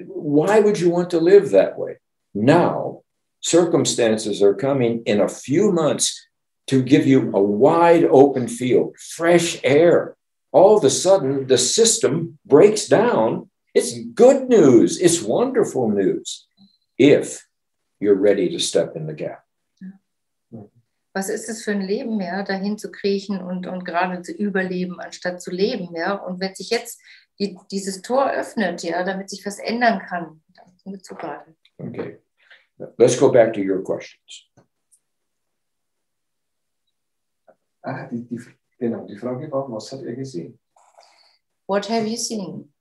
why would you want to live that way? Now, circumstances are coming in a few months to give you a wide open field, fresh air. All of a sudden, the system breaks down. It's good news. It's wonderful news if you're ready to step in the gap. Was ist es für ein Leben, ja, dahin zu kriechen und gerade zu überleben, anstatt zu leben, ja? Und wenn sich jetzt dieses Tor öffnet, ja, damit sich was ändern kann, dann sind wir zugarten. Okay, let's go back to your questions. Die Frage war, was hat er gesehen? What have you seen?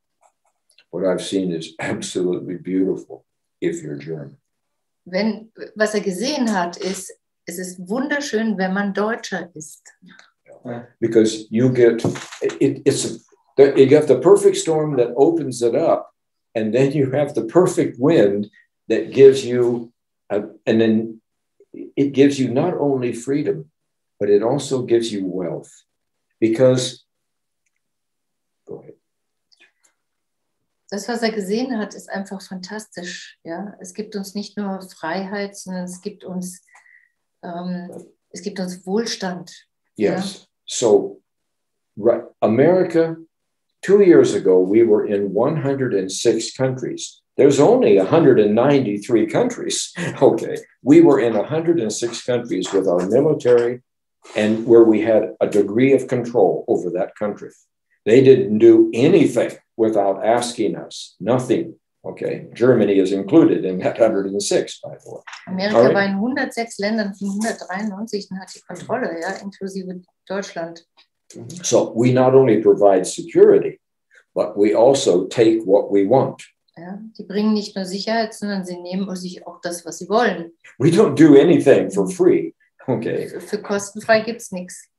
What I've seen is absolutely beautiful if you're German. Was gesehen hat, ist, es ist wunderschön, wenn man Deutscher ist. Because you get you have the perfect storm that opens it up, and then you have the perfect wind that gives you, and then it gives you not only freedom, but it also gives you wealth. Because, go ahead. Das, was gesehen hat, ist einfach fantastisch. Ja? Es gibt uns nicht nur Freiheit, sondern es gibt uns Wohlstand. Yes. Ja? So, America, 2 years ago, we were in 106 countries. There's only 193 countries. Okay. We were in 106 countries with our military and where we had a degree of control over that country. They didn't do anything without asking us. Nothing. Okay. Germany is included in that 106, by the way. Amerika war in 106 Ländern von 193 und hat die Kontrolle, ja, inklusive Deutschland. So we not only provide security, but we also take what we want. Ja, die bringen nicht nur Sicherheit, sondern sie nehmen sich auch das, was sie wollen. We don't do anything for free. Okay. Für kostenfrei gibt's nichts.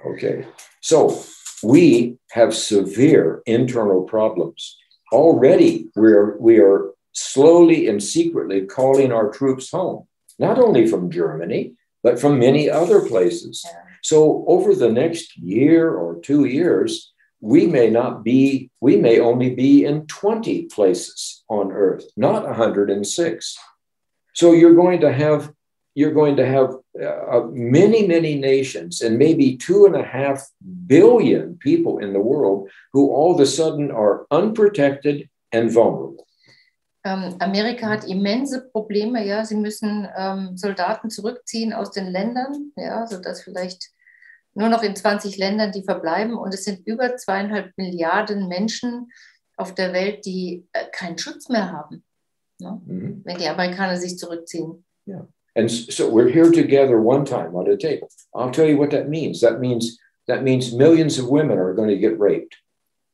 Okay. So we have severe internal problems. Already we are slowly and secretly calling our troops home, not only from Germany, but from many other places. Yeah. So over the next year or 2 years, we may only be in 20 places on Earth, not 106. So you're going to have many, many nations and maybe 2.5 billion people in the world who all of a sudden are unprotected and vulnerable. Amerika hat immense Probleme, ja. Sie müssen Soldaten zurückziehen aus den Ländern, ja, sodass vielleicht nur noch in 20 Ländern die verbleiben. Und es sind über 2,5 Milliarden Menschen auf der Welt, die keinen Schutz mehr haben, ne? Wenn die Amerikaner sich zurückziehen. Yeah. And so we're here together one time on a table. I'll tell you what that means. That means millions of women are going to get raped.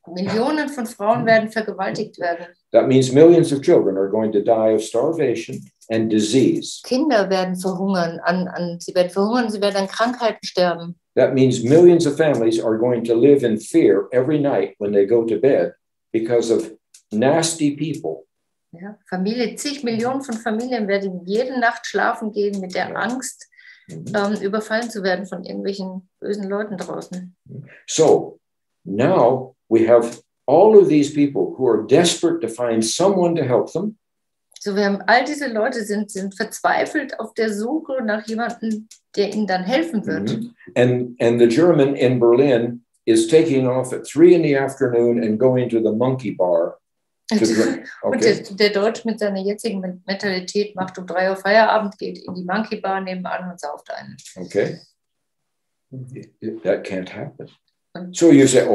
Millionen von Frauen werden vergewaltigt werden. That means millions of children are going to die of starvation and disease. Kinder werden verhungern, sie werden verhungern, sie werden an Krankheiten sterben. That means millions of families are going to live in fear every night when they go to bed because of nasty people. Ja, zig Millionen von Familien werden jede Nacht schlafen gehen mit der Angst, überfallen zu werden von irgendwelchen bösen Leuten draußen. So now we have all of these people who are desperate to find someone to help them. So, wir haben all diese Leute sind verzweifelt auf der Suche nach jemandem, der ihnen dann helfen wird. And the German in Berlin is taking off at 3 in the afternoon and going to the monkey bar. Okay. Und der Deutsch mit seiner jetzigen Mentalität macht um 3 Uhr Feierabend, geht in die Monkey Bar nebenan und sauft einen. Okay. That can't happen. So you say,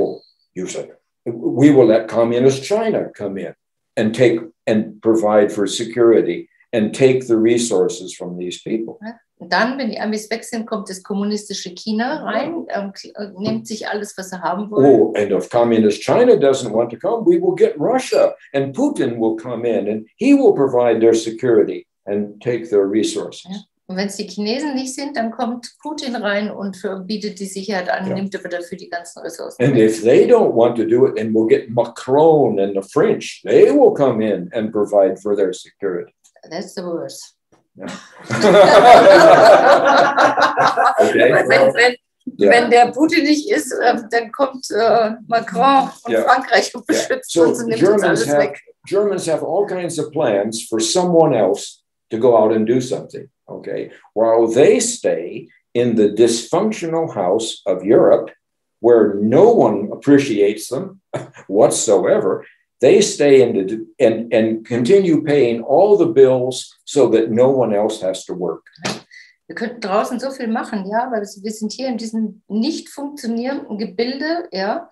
we will let communist China come in and provide for security and take the resources from these people. Und dann, wenn die Amis weg sind, kommt das kommunistische China rein, nimmt sich alles, was sie haben wollen. Oh, and if communist China doesn't want to come, we will get Russia, and Putin will come in, and he will provide their security and take their resources. Ja. Und wenn es die Chinesen nicht sind, dann kommt Putin rein und bietet die Sicherheit an, nimmt aber dafür die ganzen Ressourcen. And if they don't want to do it, then we'll get Macron and the French. They will come in and provide for their security. That's the worst. Yeah. Okay. Wenn der Putin nicht ist, dann kommt Macron und Frankreich und beschützt uns und nimmt uns alles weg. Germans have all kinds of plans for someone else to go out and do something, okay? While they stay in the dysfunctional house of Europe, where no one appreciates them whatsoever, they stay and continue paying all the bills so that no one else has to work. Wir könnten draußen so viel machen, ja, weil wir sind hier in diesem nicht funktionierenden Gebilde, ja,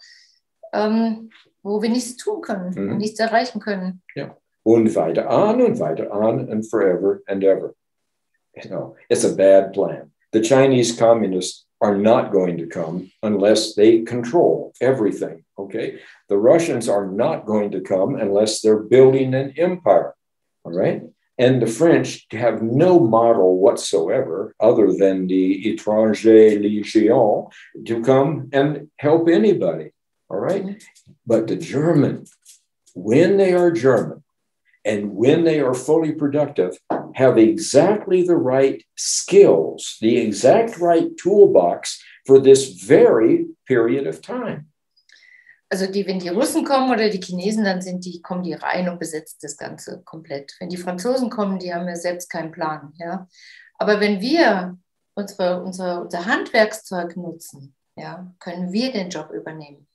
wo wir nichts tun können, und nichts erreichen können. Ja. Und weiter an and forever and ever. You know, it's a bad plan. The Chinese communists are not going to come unless they control everything, okay? The Russians are not going to come unless they're building an empire, all right? And the French have no model whatsoever other than the étranger légion to come and help anybody, all right? But the German, when they are German and when they are fully productive, have exactly the right skills, the exact right toolbox for this very period of time. Also wenn die Russen kommen oder die Chinesen, dann kommen die rein und besetzen das Ganze komplett. Wenn die Franzosen kommen, die haben ja selbst keinen Plan. Ja? Aber wenn wir unser Handwerkszeug nutzen, ja, können wir den Job übernehmen.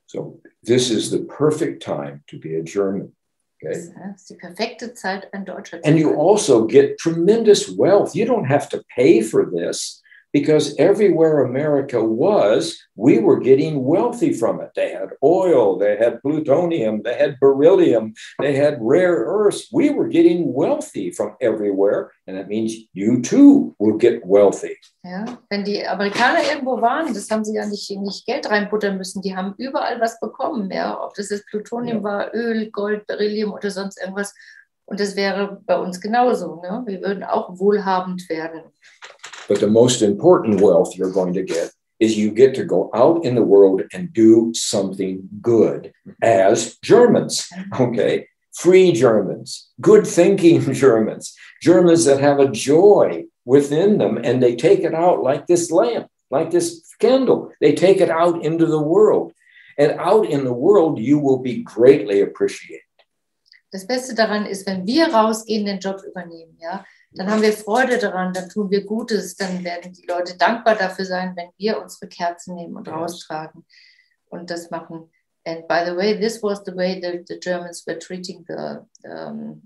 So this is the perfect time to be a German. Okay? Das ist die perfekte Zeit, ein Deutscher zu sein. And you also get tremendous wealth. You don't have to pay for this. Because everywhere America was, we were getting wealthy from it. They had oil, they had plutonium, they had beryllium, they had rare earths. We were getting wealthy from everywhere. And that means you too will get wealthy. Ja, wenn die Amerikaner irgendwo waren, das haben sie ja nicht Geld reinbuttern müssen. Die haben überall was bekommen. Ja? Ob das jetzt Plutonium war, Öl, Gold, Beryllium oder sonst irgendwas. Und das wäre bei uns genauso. Ne? Wir würden auch wohlhabend werden. But the most important wealth you're going to get is you get to go out in the world and do something good as Germans, okay? Free Germans, good thinking Germans, Germans that have a joy within them and they take it out like this lamp, like this candle. They take it out into the world. And out in the world, you will be greatly appreciated. Das Beste daran ist, wenn wir rausgehen, den Job übernehmen, ja, dann haben wir Freude daran, dann tun wir Gutes, dann werden die Leute dankbar dafür sein, wenn wir unsere Kerzen nehmen und raustragen und das machen. And by the way, this was the way the Germans were treating the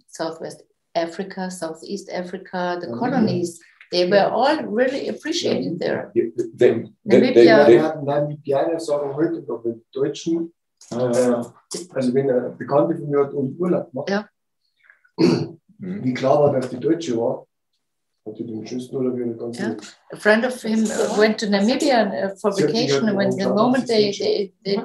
Southwest Africa, Southeast Africa, the colonies. They were all really appreciated there. Namibia sagen heute noch, wenn die Deutschen, also wenn eine Bekannte von mir hat Urlaub gemacht, wie klar war, dass die Deutsche war, hat die den schönsten Urlaub wieder ganz gut. A friend of him went to Namibia for vacation, and when the moment they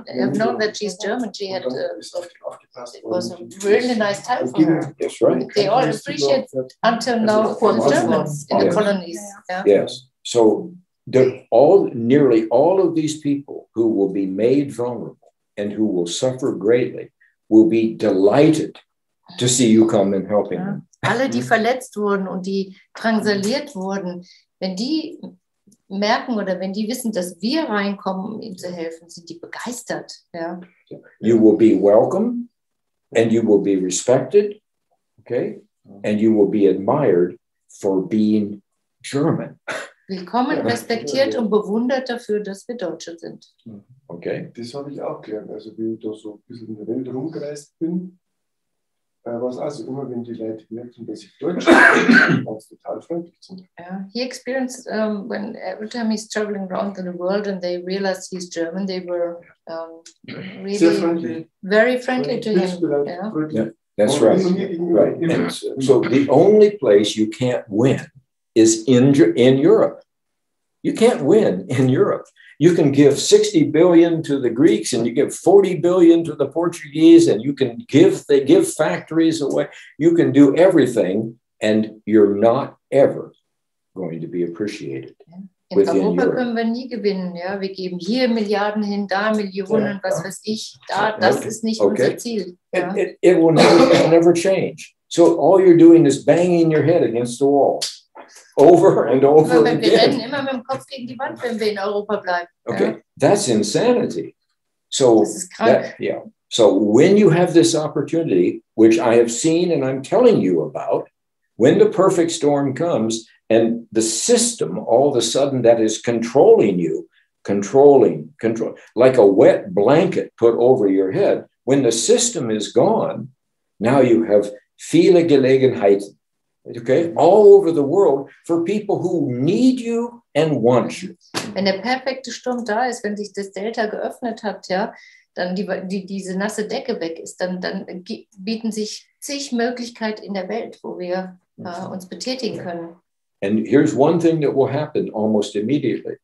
have known that she's German, she had it was a really nice time for her. That's right. They all appreciate until now the Germans in the colonies. Yes. So nearly all of these people who will be made vulnerable and who will suffer greatly will be delighted to see you come and helping them. Alle, die verletzt wurden und die drangsaliert wurden, wenn die merken oder wenn die wissen, dass wir reinkommen, um ihnen zu helfen, sind die begeistert. Ja. You will be welcome and you will be respected, okay? And you will be admired for being German. Willkommen, respektiert und bewundert dafür, dass wir Deutsche sind. Okay. Das habe ich auch gelernt. Also wie ich da so ein bisschen in der Welt rumgereist bin, war es also immer, wenn die Leute merken, dass ich Deutsch bin, waren sie total freundlich zu mir. He experienced when every time he's traveling around the world and they realized he's German, they were really very friendly to him. Yeah, that's right. Right. And so the only place you can't win is in Europe. You can't win in Europe. You can give 60 billion to the Greeks and you give 40 billion to the Portuguese and they give factories away. You can do everything and you're not ever going to be appreciated. In Europa können wir nie gewinnen. Ja? Wir geben hier Milliarden hin, da Millionen, was weiß ich. Das ist nicht unser Ziel. Ja? It will never change. So all you're doing is banging your head against the wall. Over and over again. Wir rennen immer mit dem Kopf gegen die Wand, wenn wir in Europa bleiben. Okay, that's insanity. So So when you have this opportunity, which I have seen and I'm telling you about, when the perfect storm comes and the system all of a sudden that is controlling you, control, like a wet blanket put over your head, when the system is gone, now you have viele Gelegenheiten. Okay, all over the world for people who need you and want you. Wenn der perfekte Sturm da ist, wenn sich das Delta geöffnet hat, ja, dann diese nasse Decke weg ist, dann bieten sich zig Möglichkeiten in der Welt, wo wir uns betätigen können. And here's one thing that will happen almost immediately.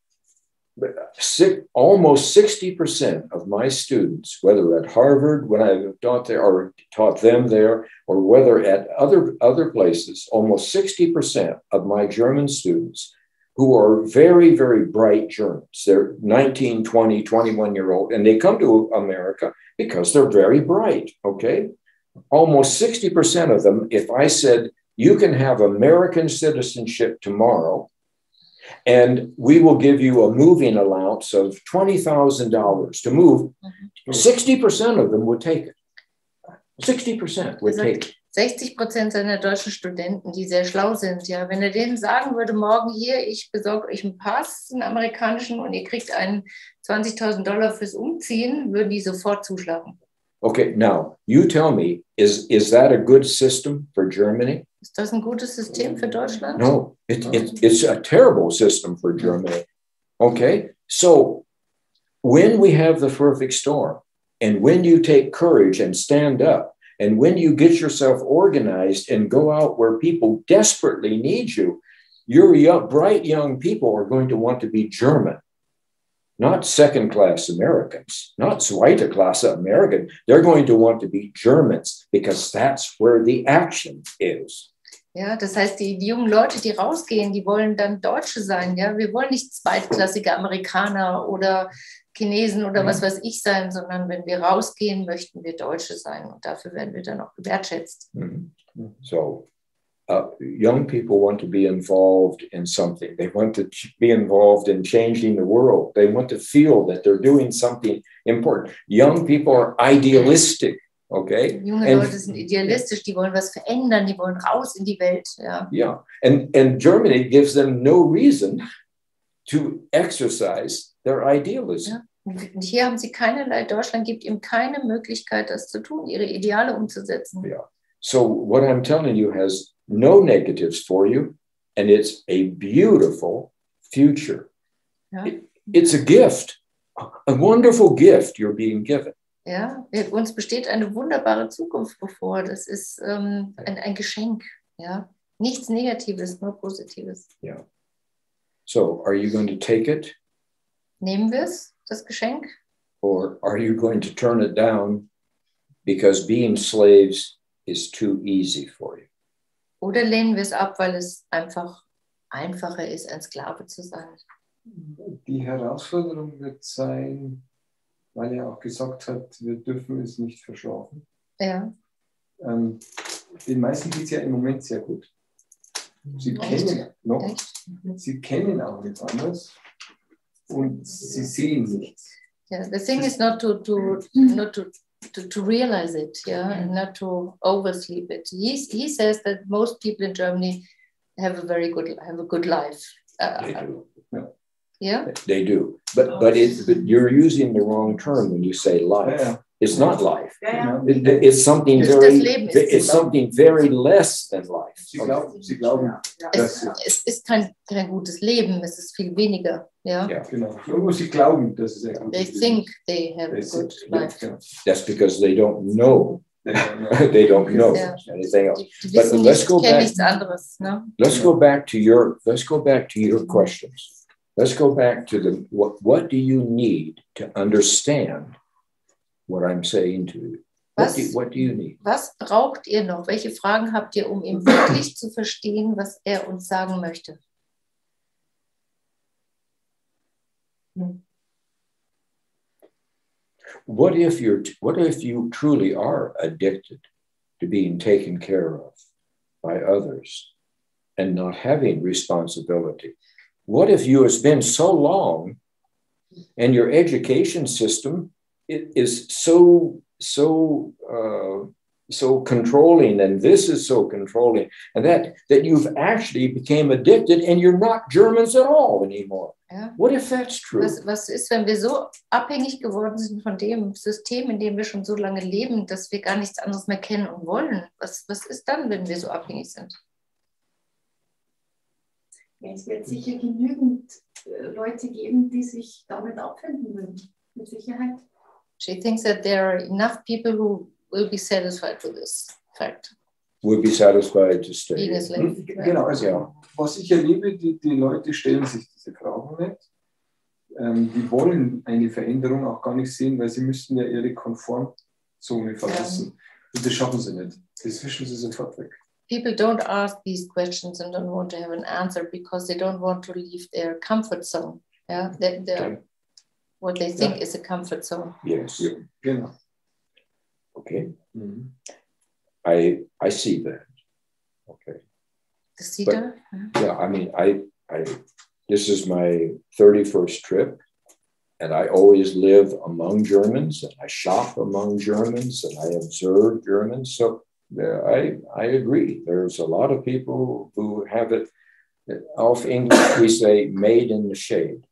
Almost 60% of my students, whether at Harvard, when I taught there or taught them there, or whether at other places, almost 60% of my German students who are very, very bright Germans, they're 19, 20, 21-year-old, and they come to America because they're very bright, okay? Almost 60% of them, if I said, you can have American citizenship tomorrow, and we will give you a moving allowance of $20,000 to move, 60% of them would take it. 60% would take it. 60% seiner deutschen Studenten, die sehr schlau sind, ja, wenn er denen sagen würde, morgen hier, ich besorge euch einen Pass, einen amerikanischen, und ihr kriegt einen $20.000 fürs Umziehen, würden die sofort zuschlagen. Okay, now, you tell me, is that a good system for Germany? Ist das ein gutes System für Deutschland? No, it's a terrible system for Germany. Okay, so when we have the perfect storm, and when you take courage and stand up, and when you get yourself organized and go out where people desperately need you, your bright young people are going to want to be German, not second-class Americans, not zweite Klasse American. They're going to want to be Germans because that's where the action is. Ja, das heißt, die jungen Leute, die rausgehen, die wollen dann Deutsche sein. Ja? Wir wollen nicht zweitklassige Amerikaner oder Chinesen oder was weiß ich sein, sondern wenn wir rausgehen, möchten wir Deutsche sein. Und dafür werden wir dann auch gewertschätzt. So, young people want to be involved in something. They want to be involved in changing the world. They want to feel that they're doing something important. Young people are idealistic, okay? Junge Leute sind idealistisch, die wollen was verändern, die wollen raus in die Welt. Ja. Yeah, and Germany gives them no reason to exercise their idealism. Ja. Und hier haben sie keinerlei, Deutschland gibt ihm keine Möglichkeit, das zu tun, ihre Ideale umzusetzen. Yeah. So what I'm telling you has no negatives for you, and it's a beautiful future. Ja. It's a gift, a wonderful gift you're being given. Ja, uns besteht eine wunderbare Zukunft bevor. Das ist ein Geschenk. Ja. Nichts Negatives, nur Positives. Yeah. So are you going to take it? Nehmen wir es, das Geschenk? Or are you going to turn it down because being slaves is too easy for you? Oder lehnen wir es ab, weil es einfach einfacher ist, ein Sklave zu sein? Die Herausforderung wird sein, weil er auch gesagt hat, wir dürfen es nicht verschlafen. Ja. Den meisten geht es ja im Moment sehr gut. Sie kennen noch, sie kennen auch nichts anderes und sie sehen nichts. Yeah, the thing is not to realize it, yeah, and not to oversleep it. He says that most people in Germany have a good life. They do. Yeah. They do. But you're using the wrong term when you say life. Yeah. It's not life. Ja. It's something Das very Leben ist it's something very less than life. Sie glauben es ist kein gutes Leben, es ist viel weniger. Ja. Yeah. genau. Irgendwo sie glauben, dass es ein They gutes think they have a They good think, life. genau. That's because they don't know. Genau. They don't know Yeah. anything else. Die But wissen let's nicht, go kennen back. nichts anderes. Ne? Let's go back to your questions. Let's go back to what do you need to understand what I'm saying to you? What do you need? Was braucht ihr noch? Welche Fragen habt ihr, um ihm wirklich zu verstehen, was er uns sagen möchte? What if you truly are addicted to being taken care of by others and not having responsibility? What if you have been so long and your education system is so controlling, and this is so controlling, and that you've actually became addicted and you're not Germans at all anymore? Ja. What if that's true? Was ist, wenn wir so abhängig geworden sind von dem System, in dem wir schon so lange leben, dass wir gar nichts anderes mehr kennen und wollen? Was ist dann, wenn wir so abhängig sind? Es wird sicher genügend Leute geben, die sich damit abfinden würden. Mit Sicherheit. She thinks that there are enough people who will be satisfied with this fact. Would be satisfied to stay. Being a slave. Genau, also was ich erlebe, die Leute stellen sich diese Fragen nicht. Die wollen eine Veränderung auch gar nicht sehen, weil sie müssten ja ihre Komfortzone verlassen. Und das schaffen sie nicht. Das wischen sie sofort weg. People don't ask these questions and don't want to have an answer because they don't want to leave their comfort zone. Yeah, what they think is a comfort zone. Yes. Ja, genau. Okay. Mhm. I see that. Okay. Das sieht But- er. Yeah, I mean, I this is my 31st trip, and I always live among Germans, and I shop among Germans, and I observe Germans. So I agree. There's a lot of people who have it. Auf English, we say made in the shade.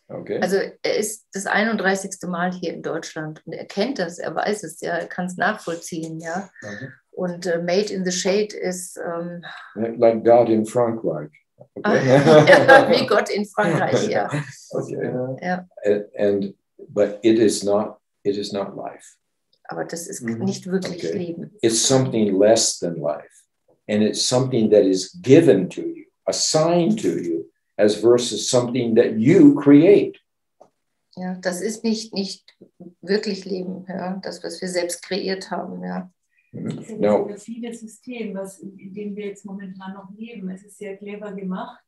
Okay. Also er ist das 31. Mal hier in Deutschland und er kennt das, er weiß es, ja, er kann es nachvollziehen, ja. Mhm. Und Made in the Shade ist Like God in Frankreich. Okay. wie Gott in Frankreich, ja. Okay. Ja. But it is not life. Aber das ist Mhm. nicht wirklich Okay. Leben. It's something less than life. And it's something that is given to you, assigned to you, as versus something that you create. Ja, das ist nicht wirklich Leben, ja, das, was wir selbst kreiert haben, ja. Das ist ja No. das perfide System, in dem wir jetzt momentan noch leben. Es ist sehr clever gemacht.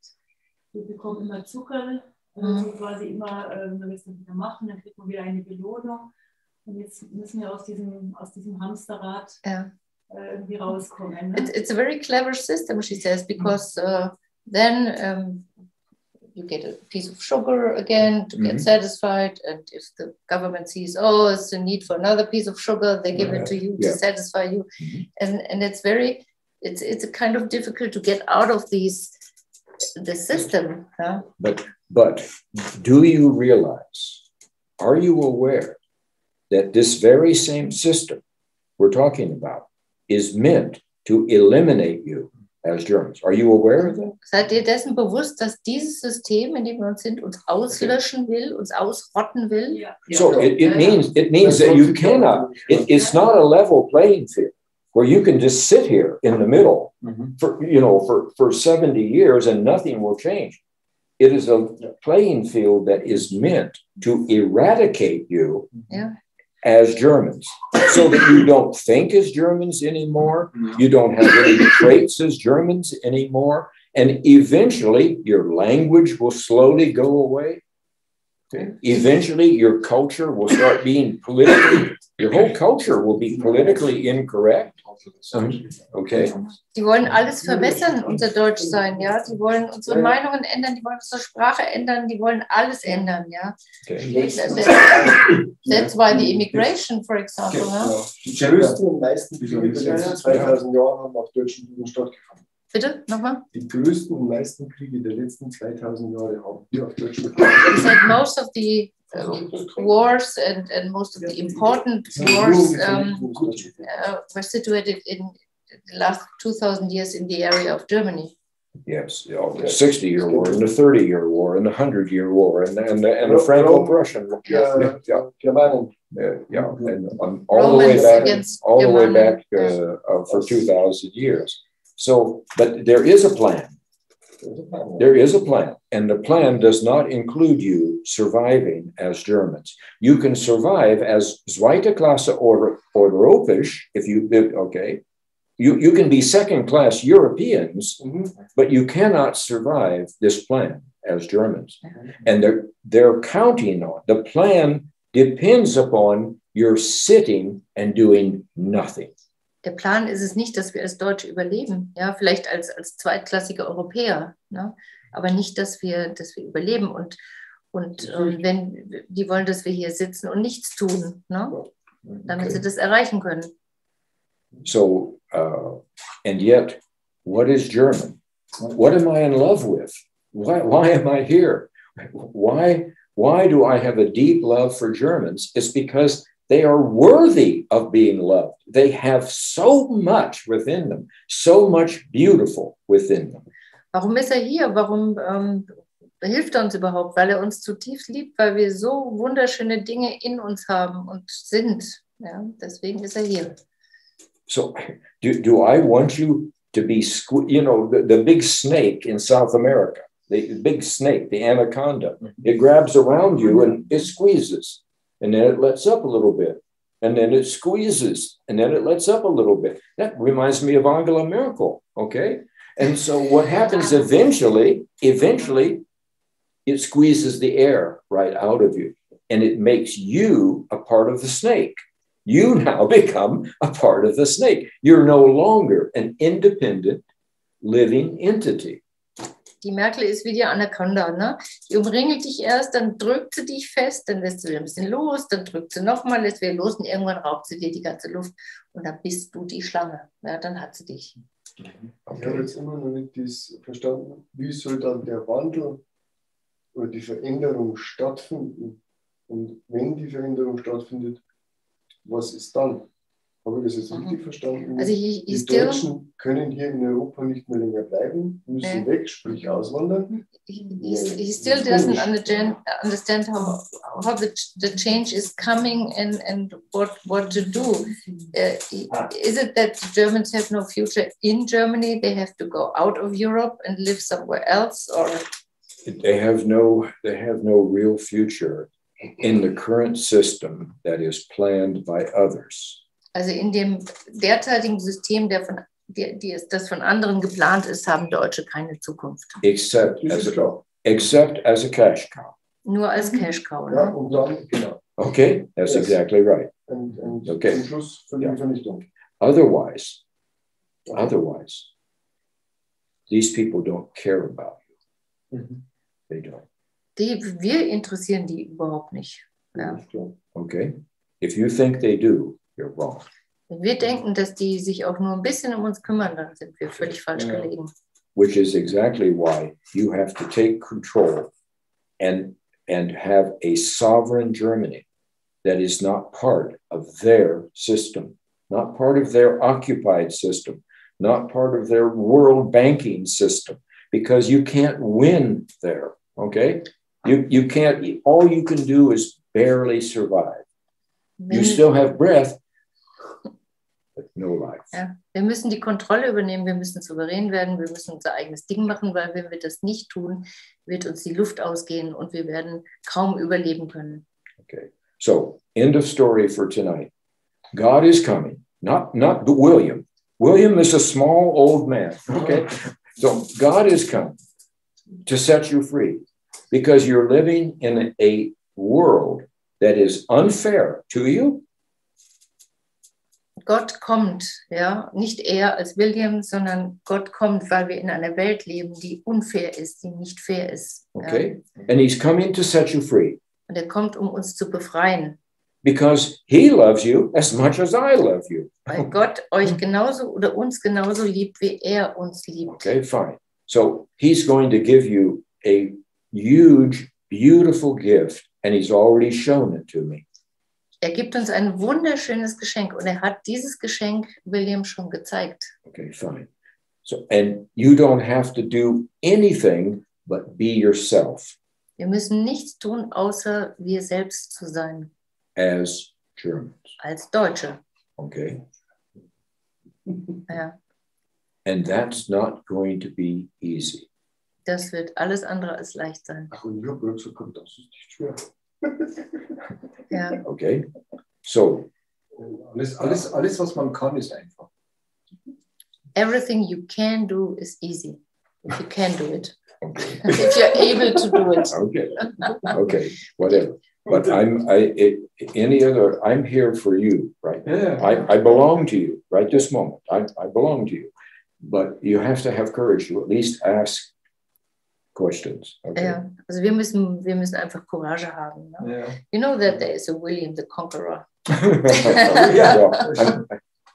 Wir bekommen immer Zucker, also quasi immer, wenn wir es dann wieder machen, dann kriegt man wieder eine Belohnung. Und jetzt müssen wir aus diesem Hamsterrad Ja. irgendwie rauskommen. Ne? It's a very clever system, she says, because then you get a piece of sugar again to get satisfied, and if the government sees, oh, it's a need for another piece of sugar, they give it to you to satisfy you, and it's very, it's a kind of difficult to get out of the system. Huh? But do you realize? Are you aware that this very same system we're talking about is meant to eliminate you as Germans? Are you aware of that? Seid ihr dessen bewusst, dass dieses System, in dem wir uns sind, uns auslöschen will, uns ausrotten will? Ja. So it means that you cannot. It's not a level playing field where you can just sit here in the middle for 70 years and nothing will change. It is a playing field that is meant to eradicate you as Germans, so that you don't think as Germans anymore, you don't have any traits as Germans anymore, and eventually your language will slowly go away. Okay. Eventually your culture will start being your whole culture will be politically incorrect. Okay. Die wollen alles verbessern, unser Deutschsein, ja. Die wollen unsere Meinungen ändern, die wollen unsere Sprache ändern, die wollen alles ändern, ja. Okay. That's why the immigration, for example. Ja. Die größten und meisten Kriege der letzten 2000 Jahre haben auf deutschen Boden stattgefunden. Bitte, nochmal? Die größten und meisten Kriege der letzten 2000 Jahre haben hier auf deutschen Boden. He said most of the wars and most of the important wars were situated in the last 2000 years in the area of Germany. Yes, the 60-year war, and the 30-year war, and the 100-year war, and the Franco-Prussian war. And all the way back for 2,000 years. So, but there is a plan. There is a plan, and the plan does not include you surviving as Germans. You can survive as Zweite Klasse or Europäisch if you okay. You can be second-class Europeans, but you cannot survive this plan as Germans. And they're counting on the plan depends upon your sitting and doing nothing. Der Plan ist es nicht, dass wir als Deutsche überleben, ja, vielleicht als zweitklassige Europäer, ne? Aber nicht, dass wir überleben und wenn die wollen, dass wir hier sitzen und nichts tun, ne? Damit sie das erreichen können. So, and yet, what is German? What am I in love with? Why am I here? Why do I have a deep love for Germans? It's because they are worthy of being loved. They have so much within them, so much beautiful within them. Warum ist hier? Warum hilft uns überhaupt? Weil uns zutiefst liebt, weil wir so wunderschöne Dinge in uns haben und sind. Ja, deswegen ist hier. So, do I want you to be, the big snake in South America, the big snake, the anaconda, it grabs around you and it squeezes. And then it lets up a little bit. And then it squeezes. And then it lets up a little bit. That reminds me of Angela Merkel. Okay? And so what happens eventually, it squeezes the air right out of you. And it makes you a part of the snake. You now become a part of the snake. You're no longer an independent living entity. Die Merkel ist wie die Anaconda, ne? Die umringelt dich erst, dann drückt sie dich fest, dann lässt sie wieder ein bisschen los, dann drückt sie nochmal, lässt wieder los und irgendwann raubt sie dir die ganze Luft und dann bist du die Schlange. Ja, dann hat sie dich. Ich habe jetzt immer noch nicht das verstanden, wie soll dann der Wandel oder die Veränderung stattfinden? Und wenn die Veränderung stattfindet, was ist dann? Habe ich das jetzt richtig verstanden? Also die Deutschen können hier in Europa nicht mehr länger bleiben, müssen weg, sprich auswandern. He still doesn't understand how the change is coming and what to do. Is it that the Germans have no future in Germany? They have to go out of Europe and live somewhere else, or they have no real future in the current system that is planned by others. Also in dem derzeitigen System, das von anderen geplant ist, haben Deutsche keine Zukunft. Except as a cash cow. Nur als Cash Cow. Ja, und dann, genau. Okay, that's exactly right. Und okay. zum Schluss für die Vernichtung. Otherwise, these people don't care about you. They don't. Wir interessieren die überhaupt nicht. Ja. Okay? If you think they do, you're wrong. Wenn wir denken, dass die sich auch nur ein bisschen um uns kümmern, dann sind wir völlig falsch gelegen. Which is exactly why you have to take control and have a sovereign Germany that is not part of their system, not part of their occupied system, not part of their world banking system, because you can't win there, okay? You can't, all you can do is barely survive. You still have breath, but no life. Ja, wir müssen die Kontrolle übernehmen, wir müssen souverän werden, wir müssen unser eigenes Ding machen, weil wenn wir das nicht tun, wird uns die Luft ausgehen und wir werden kaum überleben können. Okay, so end of story for tonight. God is coming, not William. William is a small old man, okay? So God is coming to set you free because you're living in a world that is unfair to you. Gott kommt, ja, nicht er als William, sondern Gott kommt, weil wir in einer Welt leben, die unfair ist, die nicht fair ist. Okay, ja. and he's coming to set you free. Und er kommt, um uns zu befreien. Because he loves you as much as I love you. Weil Gott euch genauso oder uns genauso liebt, wie er uns liebt. Okay, fine. So he's going to give you a huge, beautiful gift, and he's already shown it to me. Er gibt uns ein wunderschönes Geschenk und er hat dieses Geschenk William schon gezeigt. Okay, fine. So, and you don't have to do anything but be yourself. Wir müssen nichts tun, außer wir selbst zu sein. As Germans. Als Deutsche. Okay. Ja. And that's not going to be easy. Das wird alles andere als leicht sein. Ach, und so kommt das ist nicht schwer. Ja. Okay. So. Alles, was man kann, ist einfach. Everything you can do is easy. If you can do it. Okay. If you're able to do it. Okay. Okay. Whatever. But I'm here for you right now. Yeah. I belong to you right this moment. I belong to you. But you have to have courage to at least ask questions. Okay. Ja, also wir müssen einfach Courage haben. Ne? Yeah. You know that there is a William the Conqueror. Well,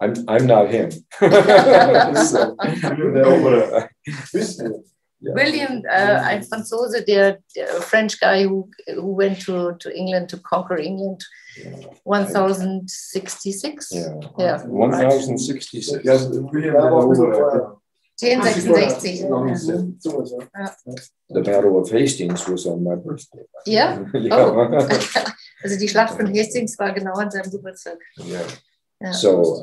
I'm not him. So, yeah. William, ein Franzose, der French guy who went to England to conquer England, 1066. Yeah. 1066. Ja, William war auch so vorher. 1066. Ja. The Battle of Hastings was on my birthday. Ja? Yeah. Oh. Also die Schlacht von Hastings war genau an seinem Geburtstag. Yeah. Ja. So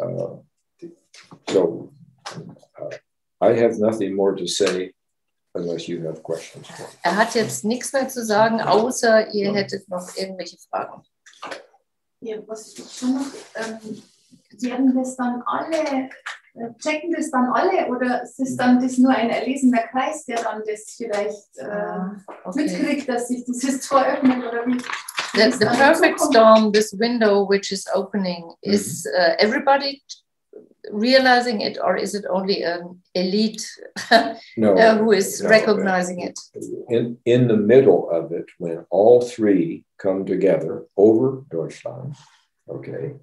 I have nothing more to say unless you have questions. Hat jetzt nichts mehr zu sagen, außer ihr hättet noch irgendwelche Fragen. Ja, was schon noch, werden das dann alle, checken das dann alle oder ist dann das nur ein erlesener Kreis, der dann das vielleicht mitkriegt, dass sich dieses Tor öffnet oder wie? The perfect storm, this window which is opening, is everybody realizing it, or is it only an elite who is recognizing it? In the middle of it, when all three come together over Deutschland, okay,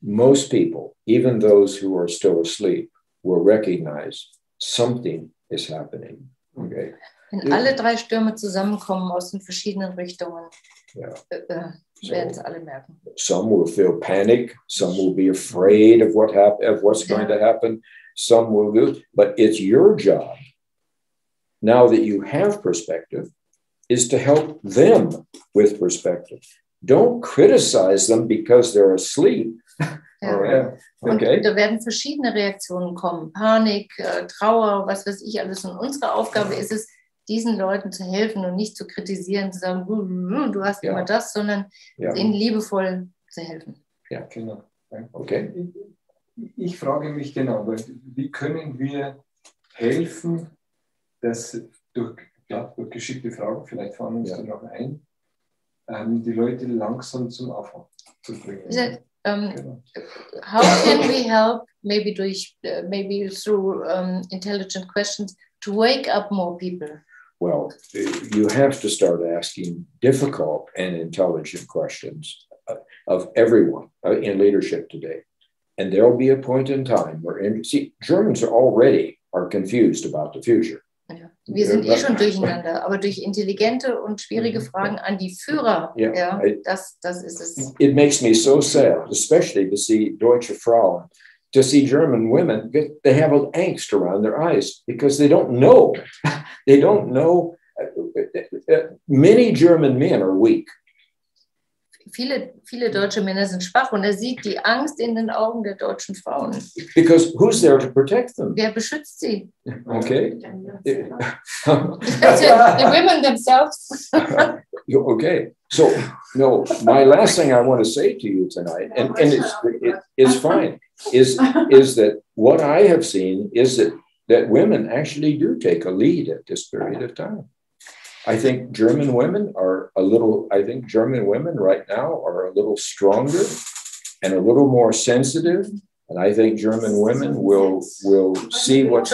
most people, even those who are still asleep, will recognize something is happening. Okay. Wenn alle drei Stürme zusammenkommen aus den verschiedenen Richtungen, werden es alle merken. Some will feel panic. Some will be afraid of what's going to happen. Some will do, but it's your job, now that you have perspective, is to help them with perspective. Don't criticize them because they're asleep. Ja. Und Okay. da werden verschiedene Reaktionen kommen. Panik, Trauer, was weiß ich alles. Und unsere Aufgabe ist es, diesen Leuten zu helfen und nicht zu kritisieren, zu sagen, du hast immer das, sondern ihnen liebevoll zu helfen. Ja, Genau. okay. Ich frage mich genau, wie können wir helfen, dass durch geschickte Fragen, vielleicht fallen uns die noch ein, die Leute langsam zum Aufwachen zu bringen. how can we help, maybe through intelligent questions, to wake up more people? Well, you have to start asking difficult and intelligent questions of everyone in leadership today. And there'll be a point in time where, Germans are confused about the future. Ja. Wir sind schon durcheinander, aber durch intelligente und schwierige Fragen an die Führer, das ist es. It makes me so sad, especially to see deutsche Frauen, to see German women, they have an angst around their eyes because they don't know. They don't know. Many German men are weak. Viele deutsche Männer sind schwach und sieht die Angst in den Augen der deutschen Frauen. Because who's there to protect them? Wer beschützt sie? Okay. The women themselves. Okay. So, no, my last thing I want to say to you tonight, and it's fine, is that what I have seen is that women actually do take a lead at this period of time. I think German women right now are a little stronger and a little more sensitive. And I think German women will see what's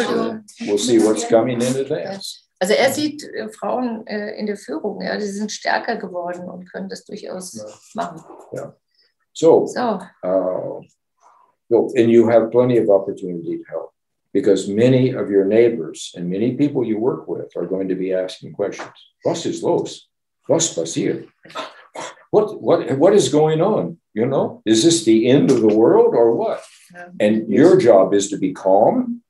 coming in advance. Also sieht Frauen in der Führung, die sind stärker geworden und können das durchaus machen. Yeah. So, and you have plenty of opportunity to help. Because many of your neighbors and many people you work with are going to be asking questions. Was ist los? Was passiert? What is going on? You know, is this the end of the world or what? And your job is to be calm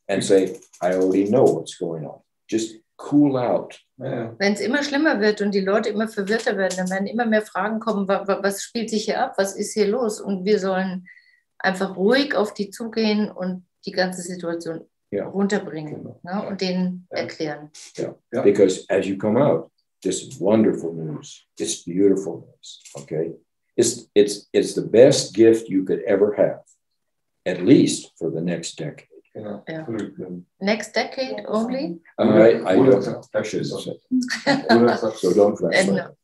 and say, I already know what's going on. Just cool out. Wenn es immer schlimmer wird und die Leute immer verwirrter werden, dann werden immer mehr Fragen kommen, was spielt sich hier ab? Was ist hier los? Und wir sollen einfach ruhig auf die zugehen und die ganze Situation runterbringen und denen erklären. Yeah. Because as you come out, this wonderful news, it's beautiful news, okay? It's the best gift you could ever have, at least for the next decade. Yeah. Next decade only? I don't know. I should say. So don't translate.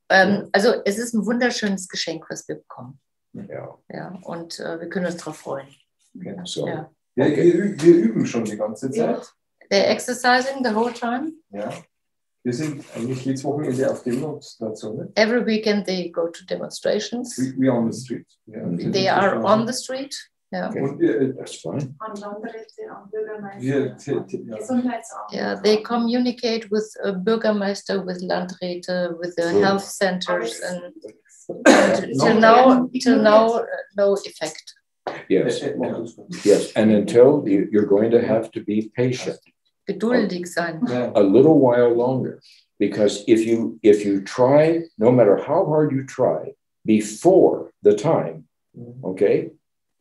Also es ist ein wunderschönes Geschenk, was wir bekommen. Ja. Und wir können uns darauf freuen. Okay, so. Wir üben schon die ganze Zeit. They're exercising the whole time. Ja. Wir sind eigentlich jedes Wochenende auf Demonstrationen. Every weekend they go to demonstrations. We are on the street. Yeah. They are on the street. Yeah. Okay. Und That's fine. An Landräte, an Bürgermeister, Gesundheitsamt. Yeah, they communicate with Bürgermeister, with Landräte, with the health centers, and till now, no effect. Yes. Yes. And until you're going to have to be patient. Geduldig sein. A little while longer. Because if you try, no matter how hard you try, before the time, okay,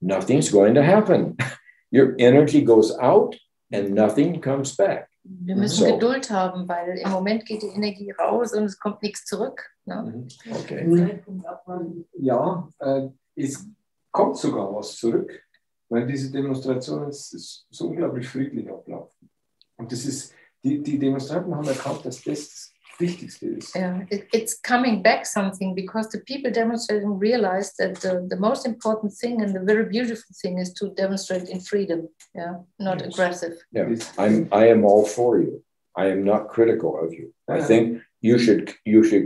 nothing's going to happen. Your energy goes out and nothing comes back. Wir müssen Geduld haben, weil im Moment geht die Energie raus und es kommt nichts zurück. Ne? Okay. Ja, es kommt sogar was zurück, weil diese Demonstrationen so unglaublich friedlich ablaufen. Und das ist, die Demonstranten haben erkannt, dass das Wichtigste ist. Yeah, it's coming back something because the people demonstrating realized that the most important thing and the very beautiful thing is to demonstrate in freedom, not aggressive. Yeah, I am all for you. I am not critical of you. I think you should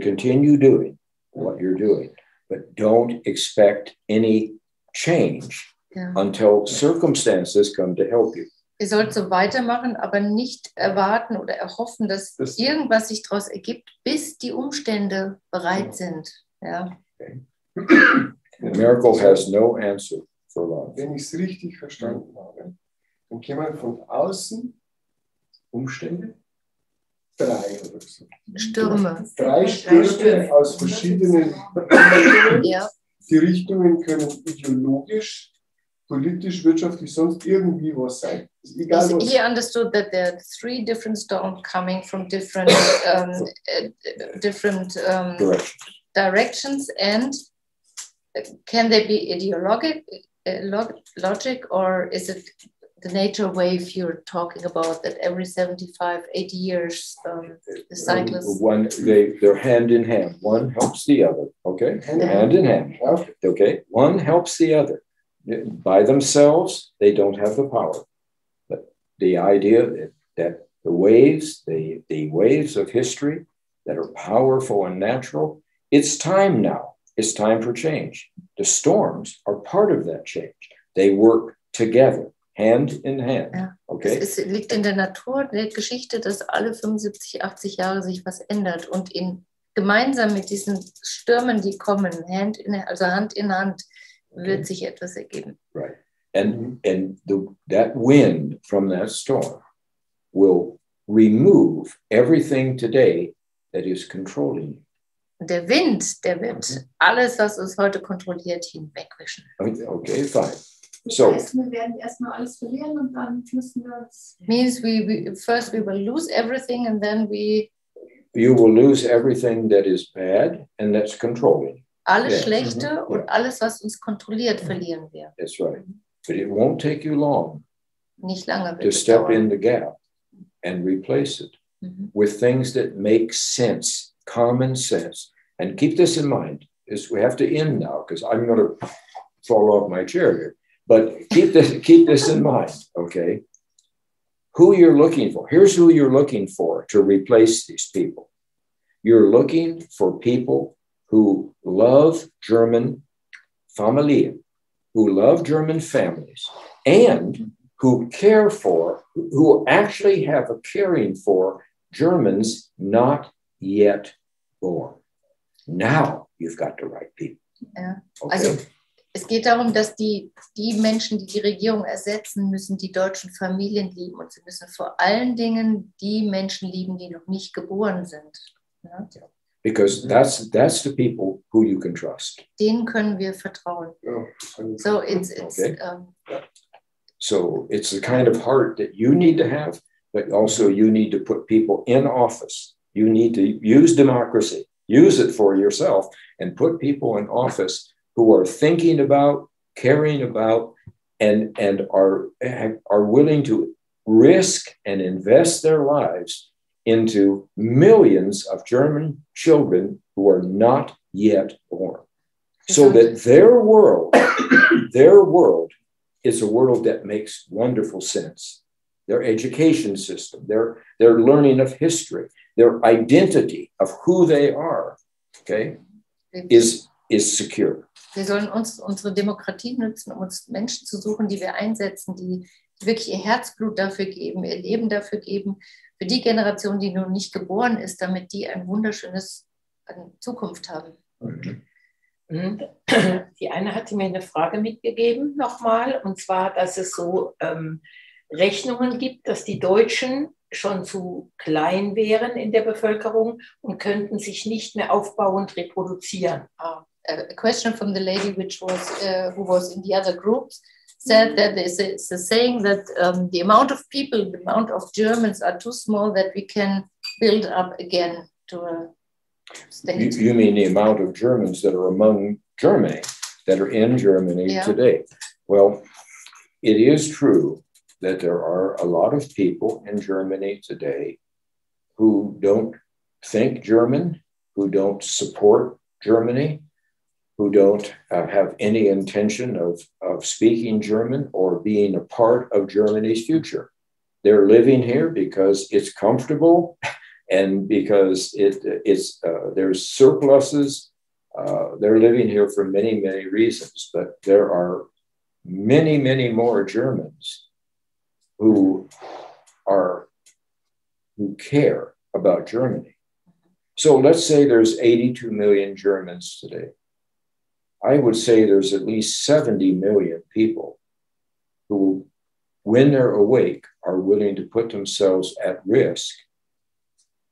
continue doing what you're doing, but don't expect any change until circumstances come to help you. Ihr sollt so weitermachen, aber nicht erwarten oder erhoffen, dass irgendwas sich daraus ergibt, bis die Umstände bereit sind. Ja. Okay. The miracle has no answer for love. Wenn ich es richtig verstanden habe, dann kämen von außen Umstände, 3 oder so. Stürme. 3 Stürme aus verschiedenen Die Richtungen können ideologisch, politisch, wirtschaftlich, sonst irgendwie was sein. Egal was. He understood that there are 3 different storms coming from different directions, and can they be ideologic, logic, or is it the nature wave you're talking about, that every 75, 80 years, the cycles. They're hand in hand. One helps the other, okay? Hand in hand, okay? One helps the other. By themselves, they don't have the power. But the idea that the waves of history that are powerful and natural, it's time now. It's time for change. The storms are part of that change. They work together. Hand in hand. Ja. Okay? Es liegt in der Natur der Geschichte, dass alle 75, 80 Jahre sich was ändert. Und gemeinsam mit diesen Stürmen, die kommen, Hand in Hand, wird sich etwas ergeben. Right. And that wind from that storm will remove everything today that is controlling you. Und der Wind, der wird alles, was uns heute kontrolliert, hinwegwischen. Okay, fine. Das So, heißt, wir werden erstmal alles verlieren und dann müssen wir uns. Means first we will lose everything and then you will lose everything that is bad and that's controlling. alles Schlechte und alles, was uns kontrolliert, verlieren wir. That's right. But it won't take you long Nicht lange to wird es step in dauern. the gap and replace it with things that make sense, common sense. And keep this in mind, is we have to end now because I'm going to fall off my chair here. But keep this in mind, okay? Who you're looking for. Here's who you're looking for to replace these people. You're looking for people who love German Familien, who love German families, and who care for, who actually have a caring for Germans not yet born. Now you've got the right people. Ja. Okay? Also es geht darum, dass die Menschen, die die Regierung ersetzen, müssen die deutschen Familien lieben. Und sie müssen vor allen Dingen die Menschen lieben, die noch nicht geboren sind. Ja? Because that's the people who you can trust. Denen können wir vertrauen. So it's Okay. So it's the kind of heart that you need to have, but also you need to put people in office. You need to use democracy, use it for yourself, and put people in office who are thinking about, caring about, and are willing to risk and invest their lives into millions of German children who are not yet born. So that their world is a world that makes wonderful sense. Their education system, their learning of history, their identity of who they are, okay, is secure. Wir sollen unsere Demokratie nutzen, um uns Menschen zu suchen, die wir einsetzen, die wirklich ihr Herzblut dafür geben, ihr Leben dafür geben, für die Generation, die noch nicht geboren ist, damit die ein wunderschönes Zukunft haben. Die eine hatte mir eine Frage mitgegeben nochmal, und zwar, dass es so Rechnungen gibt, dass die Deutschen schon zu klein wären in der Bevölkerung und könnten sich nicht mehr aufbauend reproduzieren. A question from the lady who was in the other groups said that it's a saying that the amount of people, the amount of Germans are too small that we can build up again to a state. You mean the amount of Germans that are among Germany, that are in Germany today? Well, it is true that there are a lot of people in Germany today who don't think German, who don't support Germany, who don't have any intention of speaking German or being a part of Germany's future. They're living here because it's comfortable and because there's surpluses. They're living here for many, many reasons, but there are many, many more Germans who care about Germany. So let's say there's 82 million Germans today. I would say there's at least 70 million people who, when they're awake, are willing to put themselves at risk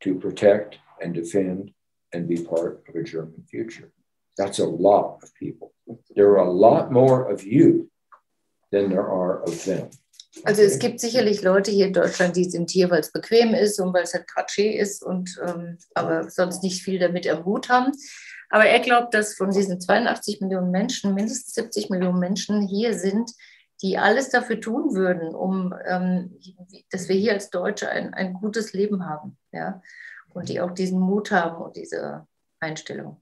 to protect and defend and be part of a German future. That's a lot of people. There are a lot more of you than there are of them. Also es gibt sicherlich Leute hier in Deutschland, die sind hier, weil es bequem ist und weil es halt gerade schön ist und aber sonst nicht viel damit am Hut haben. Aber er glaubt, dass von diesen 82 Millionen Menschen mindestens 70 Millionen Menschen hier sind, die alles dafür tun würden, dass wir hier als Deutsche ein gutes Leben haben. Ja? Und die auch diesen Mut haben und diese Einstellung.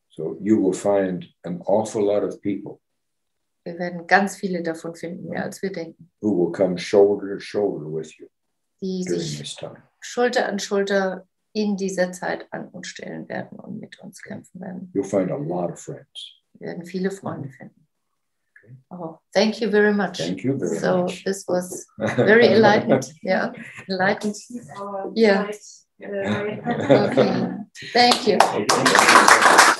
So you will find an awful lot of people. Wir werden ganz viele davon finden, mehr als wir denken. Who will come shoulder to shoulder with you Die during sich this time. Schulter an Schulter in dieser Zeit an uns stellen werden und mit uns kämpfen werden. You'll find a lot of friends. Wir werden viele Freunde finden. Oh, thank you very much. Thank you very so much. This was very enlightened. Yeah, enlightened. Yeah. Zeit. Okay. Thank you. Okay.